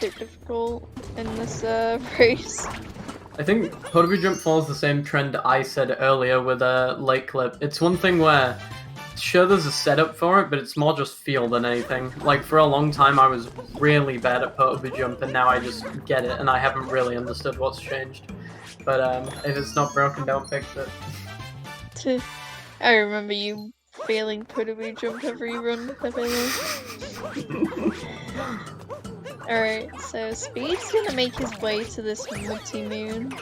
bit difficult in this race. I think Podoboo jump follows the same trend I said earlier with late clip. It's one thing where sure there's a setup for it, but it's more just feel than anything. Like for a long time I was really bad at Podoboo jump and now I just get it and I haven't really understood what's changed. But if it's not broken, don't fix it. I remember you failing Podoboo jump every run, I think. Alright, so Speed's gonna make his way to this multi-moon.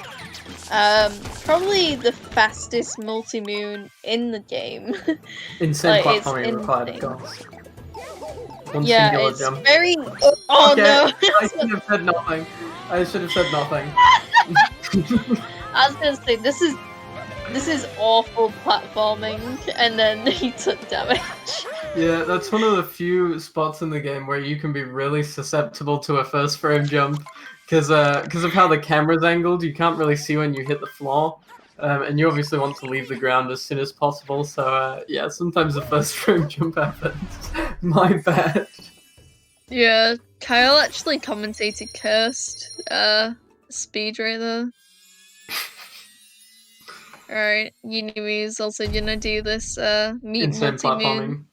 Probably the fastest multi-moon in the game. Insane platforming required, of course. One singular jump. Very... Oh okay, no! I should have said nothing. I should have said nothing. I was gonna say, this is awful platforming, and then he took damage. Yeah, that's one of the few spots in the game where you can be really susceptible to a first frame jump, because of how the camera's angled, you can't really see when you hit the floor, and you obviously want to leave the ground as soon as possible, so yeah, sometimes the first frame jump happens. My bad. Yeah, Kyle actually commentated cursed speed right there. Alright, Unimoo is also gonna do this meat Insane multi-moon. platforming.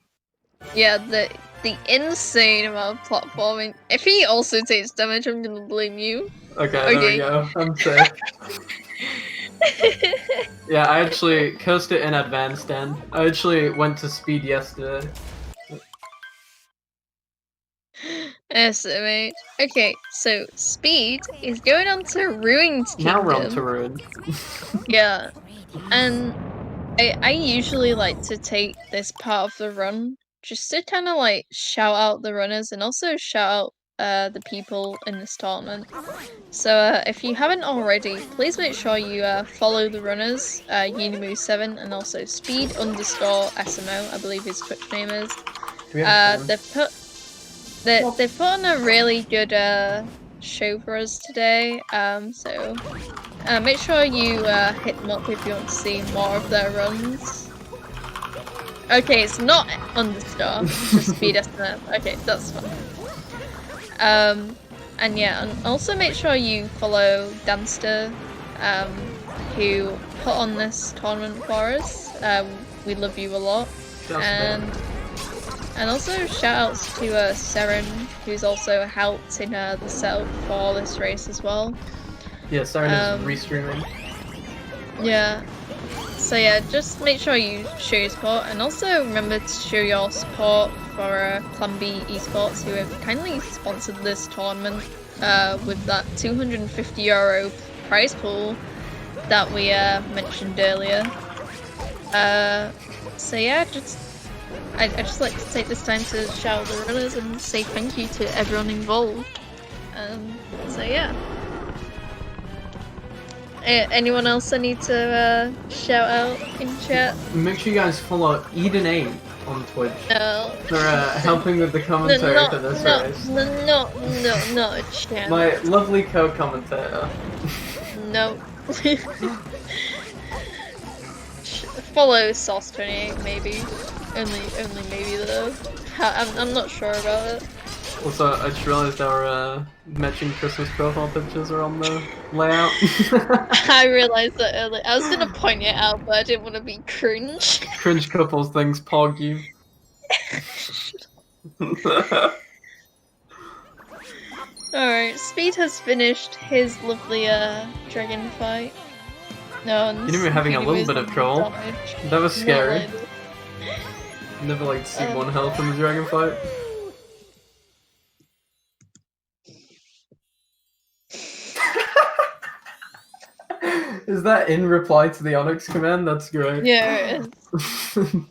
Yeah, the insane amount of platforming. If he also takes damage, I'm gonna blame you. Okay, there we go. I'm safe. Yeah, I actually cursed it in advance, Dan. I actually went to speed yesterday. SMH. Okay, so speed is going on to Ruined Kingdom. Now we're on to Ruin. Yeah, and I usually like to take this part of the run just to kind of like shout out the runners and also shout out the people in this tournament. So if you haven't already, please make sure you follow the runners, Unimoo7 and also speed_SMO, I believe his Twitch name is. They've put on a really good show for us today. So make sure you hit them up if you want to see more of their runs. Okay, it's not understar, it's just speed_SMO. Okay, that's fine. And yeah, and also make sure you follow Danster, who put on this tournament for us. We love you a lot. And also shout outs to Seren, who's also helped in the setup for this race as well. Yeah, Seren is restreaming. Yeah. So yeah, just make sure you show your support, and also remember to show your support for Plan B Esports, who have kindly sponsored this tournament with that €250 prize pool that we mentioned earlier. So yeah, I'd just like to take this time to shout out the runners and say thank you to everyone involved. So yeah. Anyone else I need to shout out in chat? Make sure you guys follow Eden8 on Twitch. No. For helping with the commentary for this race. No, not a chance. My lovely co-commentator. No. Follow Sauce28 maybe. Only maybe though. I'm not sure about it. Also, I just realized our matching Christmas profile pictures are on the layout. I realized that earlier. I was gonna point it out, but I didn't want to be cringe. Cringe couples things pog you. Alright, Speed has finished his lovely dragon fight. No, you didn't even having a little bit of troll. That was scary. Never like to see 1 health in the dragon fight. Is that in reply to the Onyx command? That's great. Yeah, it is.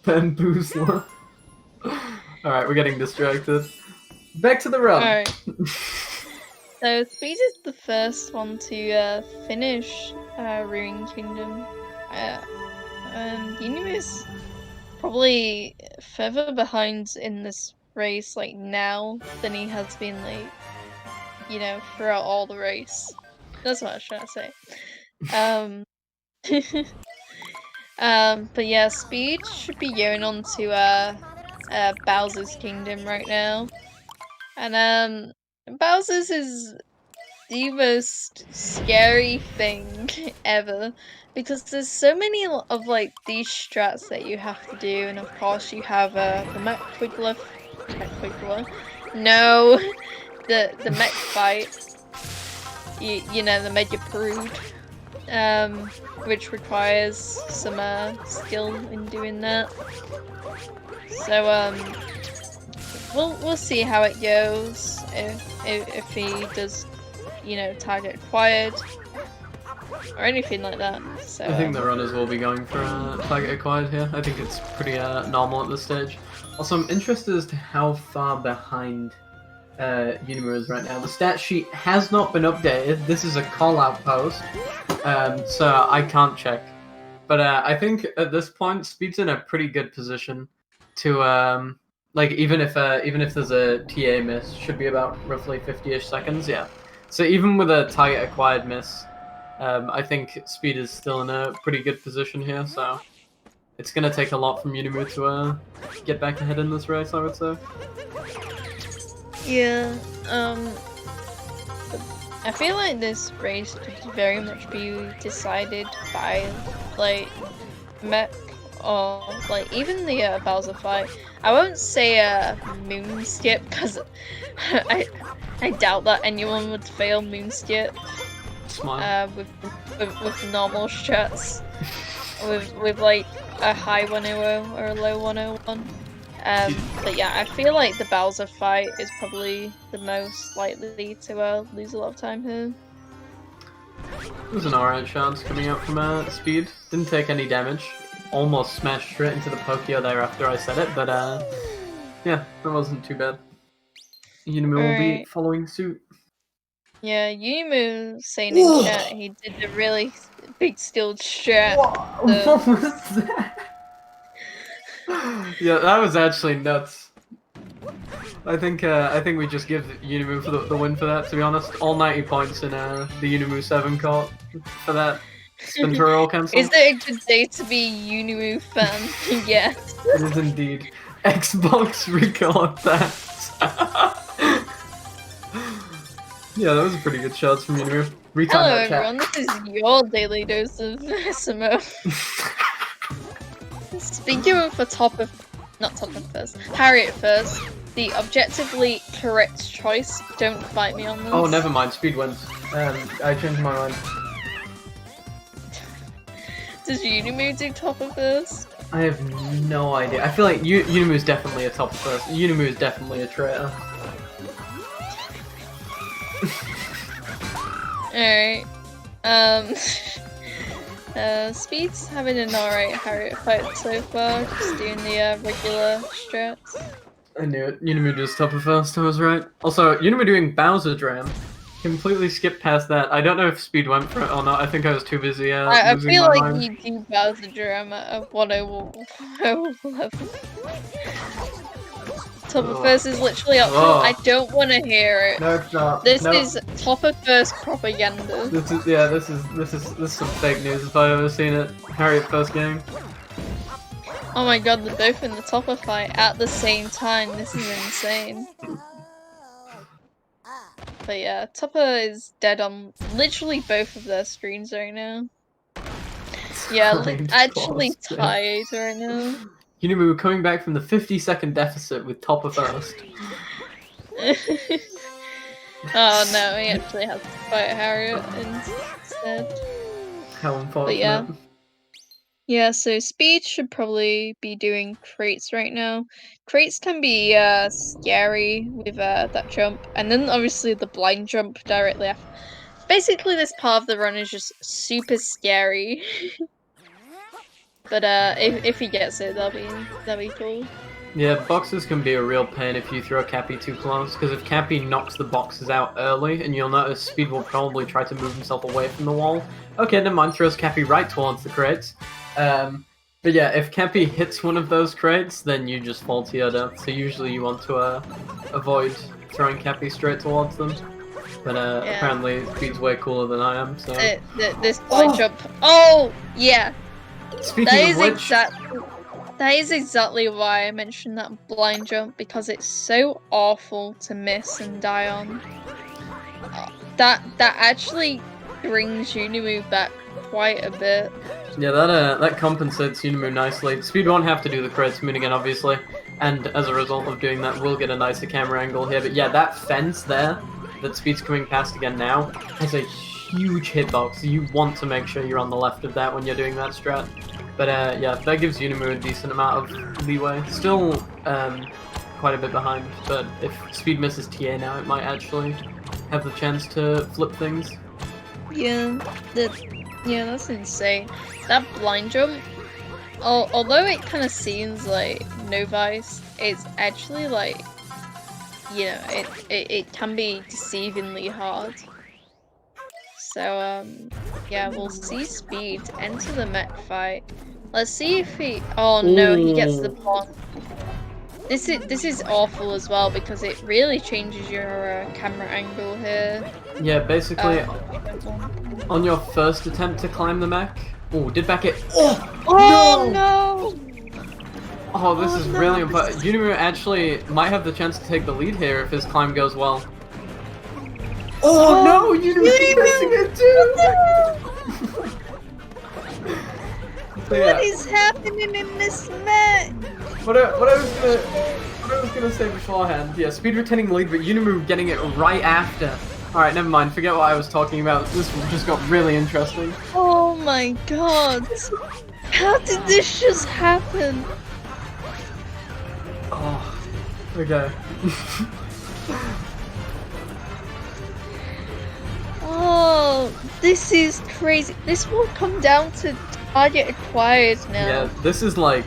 Bamboozler. Alright, we're getting distracted. Back to the run. Alright. So Speed is the first one to finish Ruined Kingdom. Unimoo is probably further behind in this race like now than he has been like, you know, throughout all the race. That's what I was trying to say. But yeah, Speed should be going on to Bowser's Kingdom right now. And Bowser's is the most scary thing ever, because there's so many of like these strats that you have to do, and of course you have the mech Quickler. No, the mech fight. You know, the Mega Prude, which requires some skill in doing that. So we'll see how it goes if he does, you know, target acquired or anything like that. So I think the runners will be going for target acquired here. I think it's pretty normal at this stage. Also, I'm interested as to how far behind Unimoo is right now. The stat sheet has not been updated. This is a call-out post, so I can't check. But I think at this point, Speed's in a pretty good position to like even if there's a TA miss, should be about roughly 50-ish seconds. Yeah. So even with a target acquired miss, I think Speed is still in a pretty good position here. So it's gonna take a lot from Unimoo to get back ahead in this race, I would say. Yeah, I feel like this race could very much be decided by, like, mech or, like, even the Bowser fight. I won't say moon skip because I doubt that anyone would fail moon skip Smile. with normal strats with like a high 100 or a low 101. But yeah, I feel like the Bowser fight is probably the most likely to lose a lot of time here. It was an alright chance coming out from speed. Didn't take any damage. Almost smashed straight into the Pokio there after I said it, but yeah, that wasn't too bad. Unimoo will be Alright. following suit. Yeah, Unimoo saying in chat he did a really big skilled strat. What was that? Yeah, that was actually nuts. I think we just give Unimoo for the win for that. To be honest, all 90 points in the Unimoo7 court for that. Spin for roll cancel. Is it a good day to be Unimoo fan? Yes. It is indeed. Xbox record that. Yeah, that was a pretty good shot from Unimoo. Hello everyone, this is your daily dose of SMO. Speaking for Harriet first, the objectively correct choice. Don't fight me on this. Oh, never mind. Speed wins. I changed my mind. Does Unimoo do top of first? I have no idea. I feel like Unimoo is definitely a top first. Unimoo is definitely a traitor. Alright. Speed's having an alright Harriet fight so far, just doing the regular strats. I knew it. Unimoo does top of first, I was right. Also, Unimoo doing Bowser Dram. Completely skipped past that. I don't know if Speed went for it or not. I think I was too busy I losing feel my like mind. you do Bowser Dram at a 101 level. Top of first is literally up. I don't want to hear it. No, it's not. This is top of first propaganda. This is some fake news if I've ever seen it. Harriet first game. Oh my god, they're both in the topper fight at the same time. This is insane. But yeah, Topper is dead on literally both of their screens right now. Yeah, actually tied right now. Unimoo coming back from the 50-second deficit with Topper first. Oh no, he actually has to fight Harriet instead. How unfortunate. But yeah. Yeah, so Speed should probably be doing crates right now. Crates can be scary with that jump, and then obviously the blind jump directly after. Basically, this part of the run is just super scary. But if he gets it, that'll be cool. Yeah, boxes can be a real pain if you throw Cappy too close, because if Cappy knocks the boxes out early, and you'll notice Speed will probably try to move himself away from the wall. Okay, never mind, throws Cappy right towards the crates. But yeah, if Cappy hits one of those crates, then you just fall to your death, so usually you want to avoid throwing Cappy straight towards them. But yeah. Apparently Speed's way cooler than I am, so... This blind jump... Oh! Yeah! Speaking of which... That is exactly why I mentioned that blind jump, because it's so awful to miss and die on. That actually brings Unimoo back quite a bit. Yeah, that compensates Unimoo nicely. Speed won't have to do the crates moon again, obviously, and as a result of doing that, we'll get a nicer camera angle here. But yeah, that fence there that Speed's coming past again now has a huge hitbox. You want to make sure you're on the left of that when you're doing that strat. But yeah, that gives Unimoo a decent amount of leeway. Still quite a bit behind, but if Speed misses TA now, it might actually have the chance to flip things. Yeah, that's insane. That blind jump, although it kind of seems like no vice, it's actually like, you know, it can be deceivingly hard. So yeah, we'll see Speed enter the mech fight. Let's see if he. Oh no, he gets the pawn. This is awful as well because it really changes your camera angle here. Yeah, basically, on your first attempt to climb the mech. Oh, did back it? Oh no! Oh, this is no, really important. Unimoo actually might have the chance to take the lead here if his climb goes well. Oh no, Unimoo's missing it too! What is happening in this match? What I was gonna say beforehand, yeah, Speed retaining the lead, but Unimoo getting it right after. Alright, never mind, forget what I was talking about. This just got really interesting. Oh my god. How did this just happen? Oh, okay. Oh, this is crazy. This will come down to target acquired now. Yeah, this is like...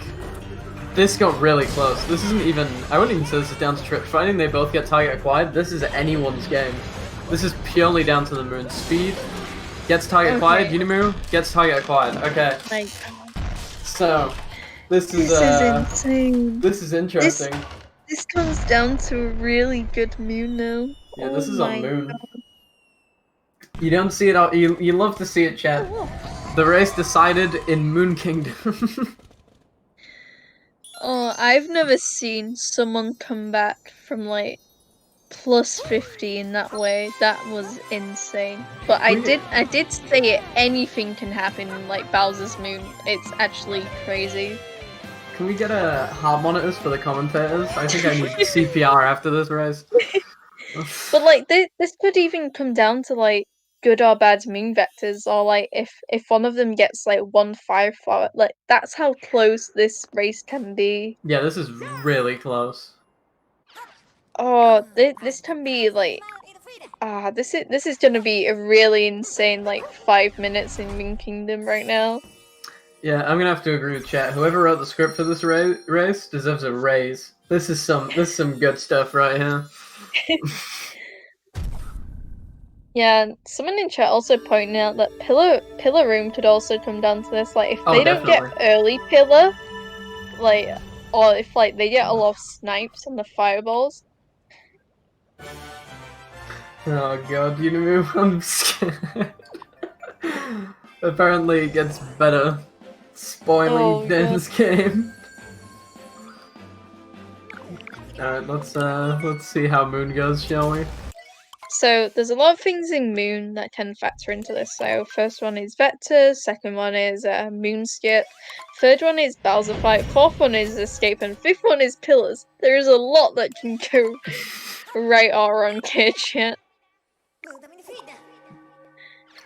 This got really close. This isn't even... I wouldn't even say this is down to trip fighting. They both get target acquired. This is anyone's game. This is purely down to the moon. Speed gets target acquired. Unimoo gets target acquired. Okay. My god. So, this is insane. This is interesting. This comes down to a really good moon now. Yeah, this is on moon. God. You don't see it all. You love to see it, chat. The race decided in Moon Kingdom. Oh, I've never seen someone come back from like plus 50 in that way. That was insane. But I did say anything can happen in like Bowser's Moon. It's actually crazy. Can we get a hard monitors for the commentators? I think I need CPR after this race. But like this could even come down to like good or bad moon vectors, or like if one of them gets like 1-5 for it. Like that's how close this race can be. Yeah, this is really close. Oh, this can be like this is gonna be a really insane like 5 minutes in Moon Kingdom right now. Yeah, I'm gonna have to agree with chat. Whoever wrote the script for this race deserves a raise. This is some good stuff right here. Yeah, someone in chat also pointing out that pillar room could also come down to this. Like if they don't get early pillar, like, or if like they get a lot of snipes and the fireballs. Oh god, Unimoo, I'm scared. Apparently it gets better. Spoiling Dan's game. Alright, let's see how Moon goes, shall we? So there's a lot of things in Moon that can factor into this. So first one is vectors, second one is Moon skip, third one is Bowser fight, fourth one is escape, and fifth one is pillars. There is a lot that can go right or wrong here, chat.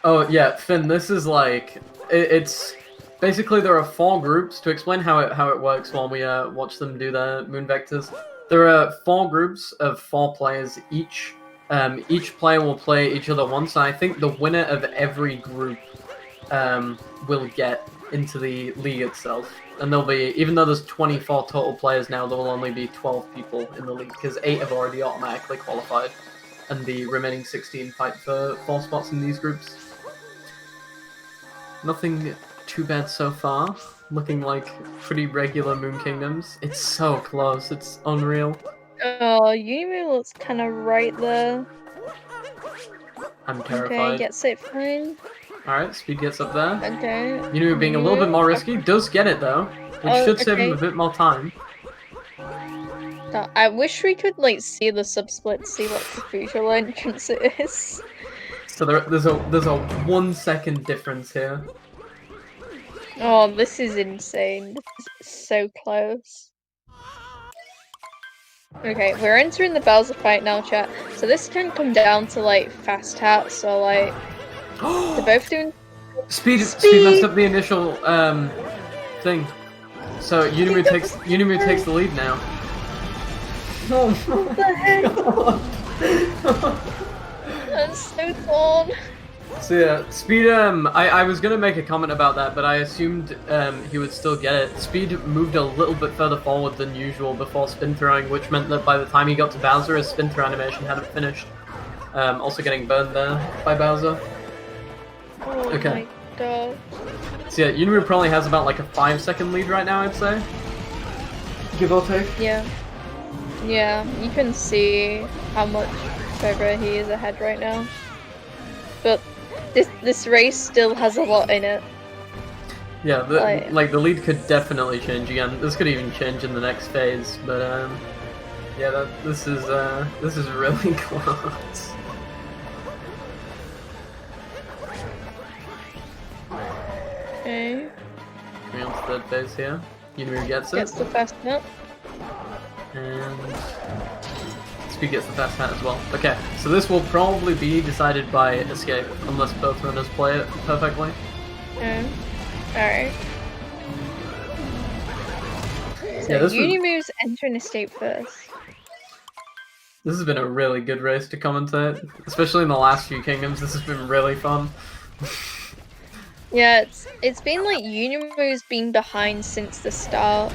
Oh yeah, Finn, this is like it's basically there are 4 groups. To explain how it works while we watch them do their moon vectors. There are 4 groups of 4 players each. Each player will play each other once, and I think the winner of every group will get into the league itself. And there'll be, even though there's 24 total players now, there will only be 12 people in the league, because 8 have already automatically qualified, and the remaining 16 fight for 4 spots in these groups. Nothing too bad so far. Looking like pretty regular Moon Kingdoms. It's so close, it's unreal. Oh, Unimoo looks kind of right there. I'm terrified. Okay, gets it fine. Alright, Speed gets up there. Okay. Unimoo being a little bit more risky, does get it though, which should save him a bit more time. I wish we could like see the subsplit, see what the visual entrance it is. So there's a 1 second difference here. Oh, this is insane. This is so close. Okay, we're entering the Bowser fight now, chat. So this can come down to like fast hats or like they're both doing Speed messed up the initial thing. So Unimoo takes the lead now. What the heck? I'm so torn. So yeah, Speed, I was gonna make a comment about that, but I assumed he would still get it. Speed moved a little bit further forward than usual before spin throwing, which meant that by the time he got to Bowser, his spin throw animation hadn't finished. Also getting burned there by Bowser. Oh my god. So yeah, Unimoo probably has about like a 5-second lead right now, I'd say. Give or take. Yeah. Yeah, you can see how much further he is ahead right now. But this race still has a lot in it. Yeah, the lead could definitely change again. This could even change in the next phase, but yeah, this is really close. Okay. We're on third phase here. Unimoo gets it. Gets the fast nut. And Speed gets the fast hat as well. Okay, so this will probably be decided by escape, unless both runners play it perfectly. Alright. So yeah, Unimoo's entering escape first. This has been a really good race to commentate, especially in the last few kingdoms. This has been really fun. Yeah, it's been like Unimoo's been behind since the start,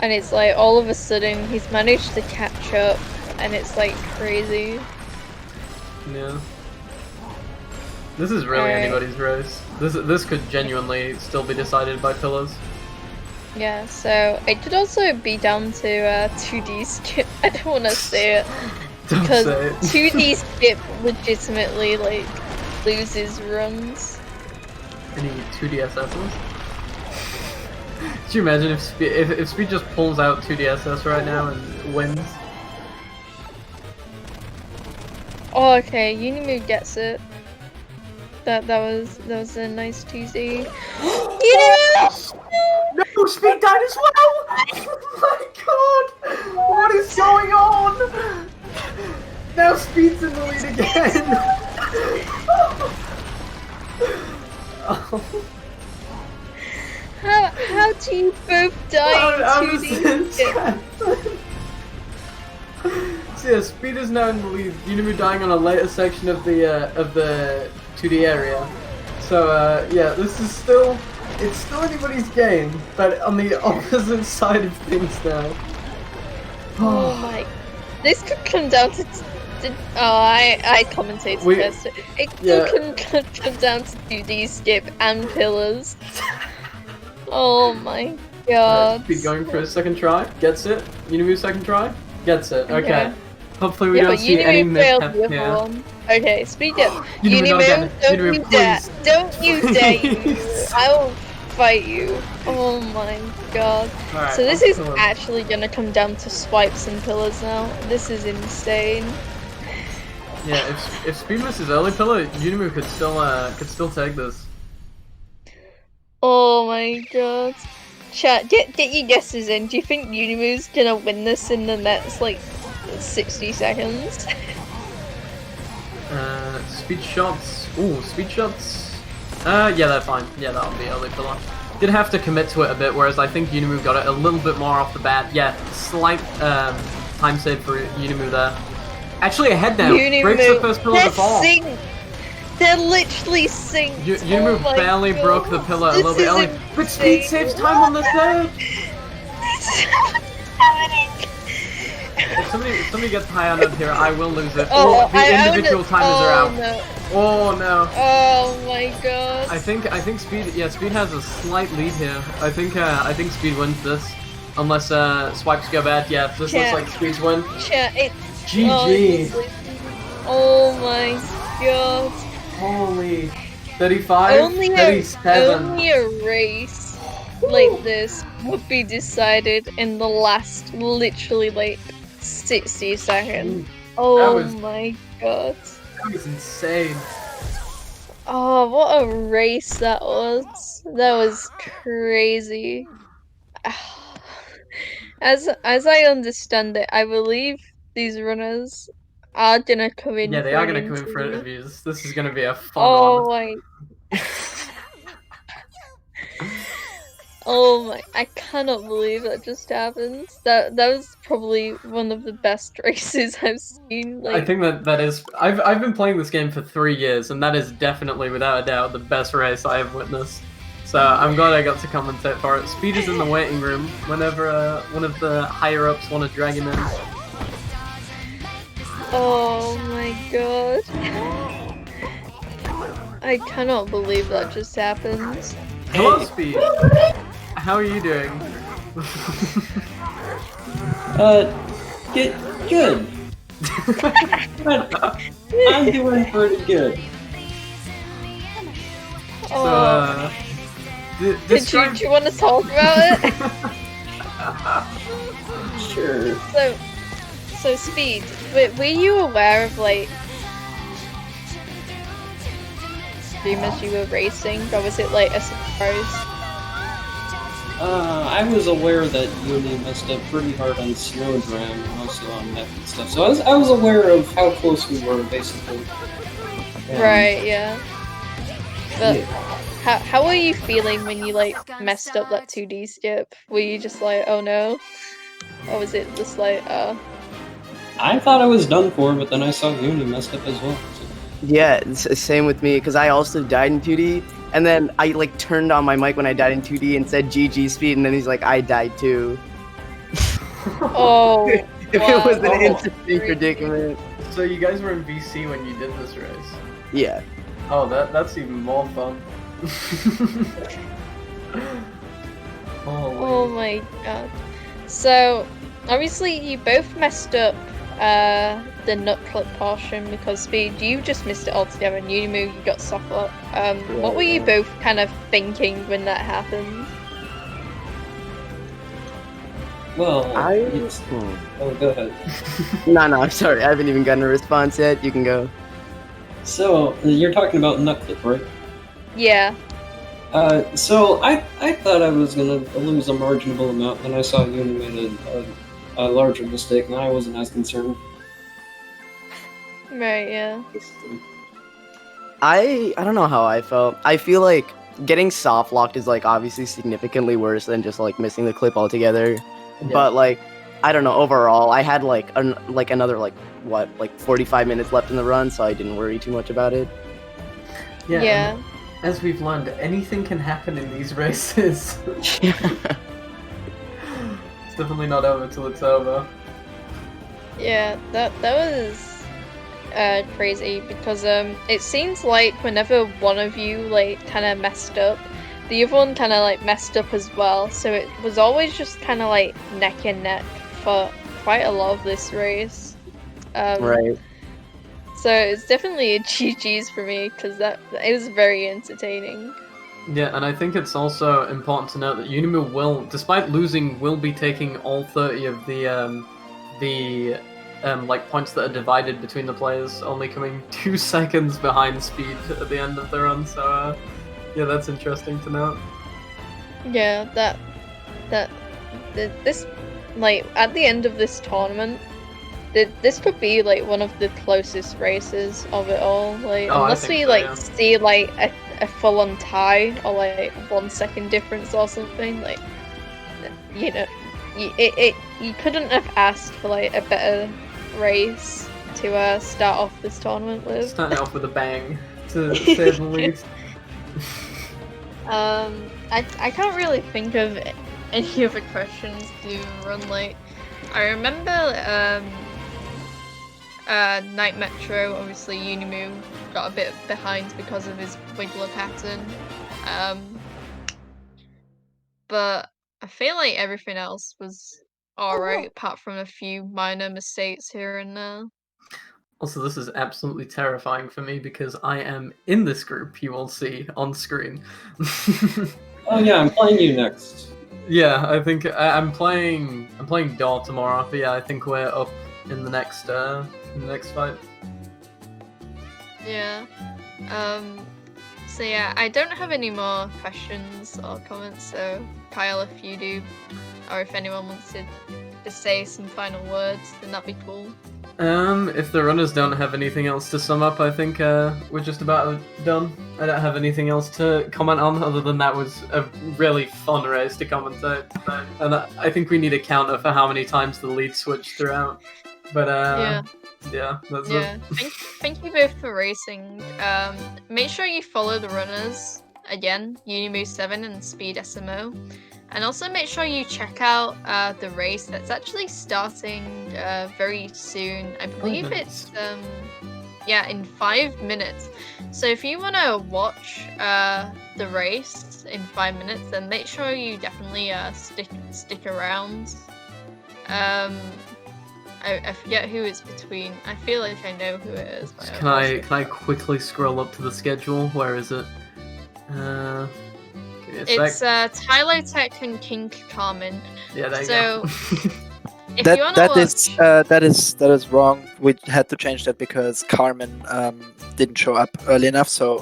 and it's like all of a sudden he's managed to catch up, and it's like crazy. Yeah. This is really anybody's race. This could genuinely still be decided by pillars. Yeah, so it could also be down to 2D skip. I don't want to say it because 2D skip legitimately like loses runs. Any 2DSSs? Could you imagine if Speed just pulls out 2DSS right now and wins? Oh, okay, Unimoo gets it. That was a nice 2Z. Unimoo! No, Speed died as well! Oh my god! What is going on? Now Speed's in the lead again! Oh. How do you both die in 2D? So yeah, Speed is now in the lead. Unimoo dying on a later section of the 2D area. So yeah, this is still anybody's game, but on the opposite side of things now. Oh my! This could come down to. I commentated first. It could come down to 2D skip and pillars. Oh my god. Speed going for a second try. Gets it. Unimoo second try. Gets it. Okay. Hopefully we don't see any mishap here. Okay, Speed gets Unimoo, don't you dare. Don't you dare. I will fight you. Oh my god. Right, so this is actually gonna come down to swipes and pillars now. This is insane. Yeah, if Speed misses early pillar, Unimoo could still take this. Oh my god. Chat, get your guesses in. Do you think Unimoo's gonna win this in the next like 60 seconds? Speed shots. Ooh, speed shots. Yeah, they're fine. Yeah, that'll be early pillar. Did have to commit to it a bit, whereas I think Unimoo got it a little bit more off the bat. Yeah, slight time save for Unimoo there. Actually, a head down. Breaks the first pillar to fall. They're literally synced. Unimoo barely broke the pillar a little bit early. But Speed saves time on the third. If somebody gets high on it here, I will lose it. Oh, the individual timers are out. No. Oh no. Oh my god. I think Speed. Yeah, Speed has a slight lead here. I think Speed wins this, unless swipes go bad. Yeah, this looks like Speed's win. GG. Oh my god. Holy 35, 37. Only a race like this would be decided in the last literally like 60 seconds. Oh my god. That was insane. Oh, what a race that was. That was crazy. As I understand it, I believe these runners are gonna come in. Yeah, they are gonna come in for interviews. This is gonna be a fun one. My. Oh my! I cannot believe that just happened. That was probably one of the best races I've seen. Like, I think that is. I've been playing this game for 3 years, and that is definitely, without a doubt, the best race I have witnessed. So I'm glad I got to commentate for it. Speed is in the waiting room whenever one of the higher ups want to drag him in. Oh my god! I cannot believe that just happened. Hello, Speed. How are you doing? Good. I'm doing pretty good. So, D- Do you want to talk about it? Sure. So Speed, were you aware of like streamers you were racing, or was it like a surprise? I was aware that Uni messed up pretty hard on Snowdram and also on Mech and stuff, so I was aware of how close we were, basically. Right, yeah. But Yeah. how were you feeling when you like messed up that 2D skip? Were you just like, oh no? Or was it just like, I thought I was done for, but then I saw Uni messed up as well. So. Yeah, same with me, because I also died in 2D, and then I like turned on my mic when I died in 2D and said GG Speed, and then he's like, I died too. oh, It was an Oh. interesting predicament. So you guys were in VC when you did this race? Yeah. Oh, that's even more fun. Holy. oh my god. So obviously you both messed up the nut clip portion because Speed, you just missed it altogether, and Unimoo, you got softlock. What were you both kind of thinking when that happened? Well, Oh, go ahead. no, I'm sorry. I haven't even gotten a response yet. You can go. So, you're talking about Nutclip, right? Yeah. So I thought I was gonna lose a marginable amount, then I saw Uni made a larger mistake, and I wasn't as concerned. Right, yeah. I don't know how I felt. I feel like getting soft locked is like obviously significantly worse than just like missing the clip altogether. Yeah. But like I don't know, overall I had like another like 45 minutes left in the run, so I didn't worry too much about it. Yeah. and as we've learned, anything can happen in these races. It's definitely not over till it's over. Yeah, that was crazy because it seems like whenever one of you like kind of messed up, the other one kind of like messed up as well. So it was always just kind of like neck and neck for quite a lot of this race. Right. So it's definitely a GG's for me because it was very entertaining. Yeah, and I think it's also important to note that Unimoo will, despite losing, will be taking all 30 of the like points that are divided between the players, only coming 2 seconds behind Speed at the end of the run. So yeah, that's interesting to note. Yeah, this like at the end of this tournament, this could be like one of the closest races of it all. Like Oh, I unless think we so, like yeah. see like a full-on tie or like 1 second difference or something, like you know, you couldn't have asked for like a better race to start off this tournament with. Starting off with a bang, to say the least. I can't really think of any other questions to run. Like, I remember Night Metro, obviously Unimoo got a bit behind because of his wiggler pattern. But I feel like everything else was alright, apart from a few minor mistakes here and there. Also, this is absolutely terrifying for me because I am in this group. You will see on screen. Oh yeah, I'm playing you next. Yeah, I think I'm playing Daw tomorrow. But yeah, I think we're up in the next fight. Yeah. So yeah, I don't have any more questions or comments, so Kyle, if you do, or if anyone wants to just say some final words, then that'd be cool. If the runners don't have anything else to sum up, I think we're just about done. I don't have anything else to comment on other than that was a really fun race to commentate. And I think we need a counter for how many times the lead switched throughout. But yeah, that's Yeah, it. thank you both for racing. Make sure you follow the runners again, Unimoo7 and Speed SMO, and also make sure you check out the race that's actually starting very soon. I believe it's in 5 minutes. So if you want to watch the race in 5 minutes, then make sure you definitely stick around. I forget who it's between. I feel like I know who it is. But Can I quickly scroll up to the schedule? Where is it? It's Tylo Tech and King Carmen. Yeah, there you So go. if you wanna watch, that is wrong. We had to change that because Carmen didn't show up early enough, so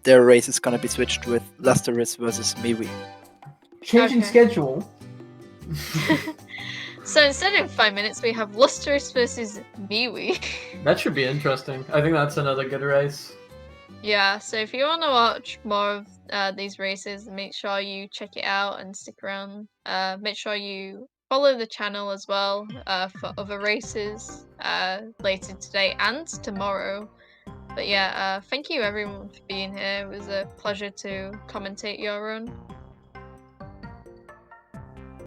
their race is gonna be switched with Lusterus versus Miwi. Changing Okay. schedule. So instead of 5 minutes, we have Lusterus versus Miwi. That should be interesting. I think that's another good race. Yeah, so if you want to watch more of these races, make sure you check it out and stick around. Make sure you follow the channel as well for other races later today and tomorrow. But yeah, thank you everyone for being here. It was a pleasure to commentate your run.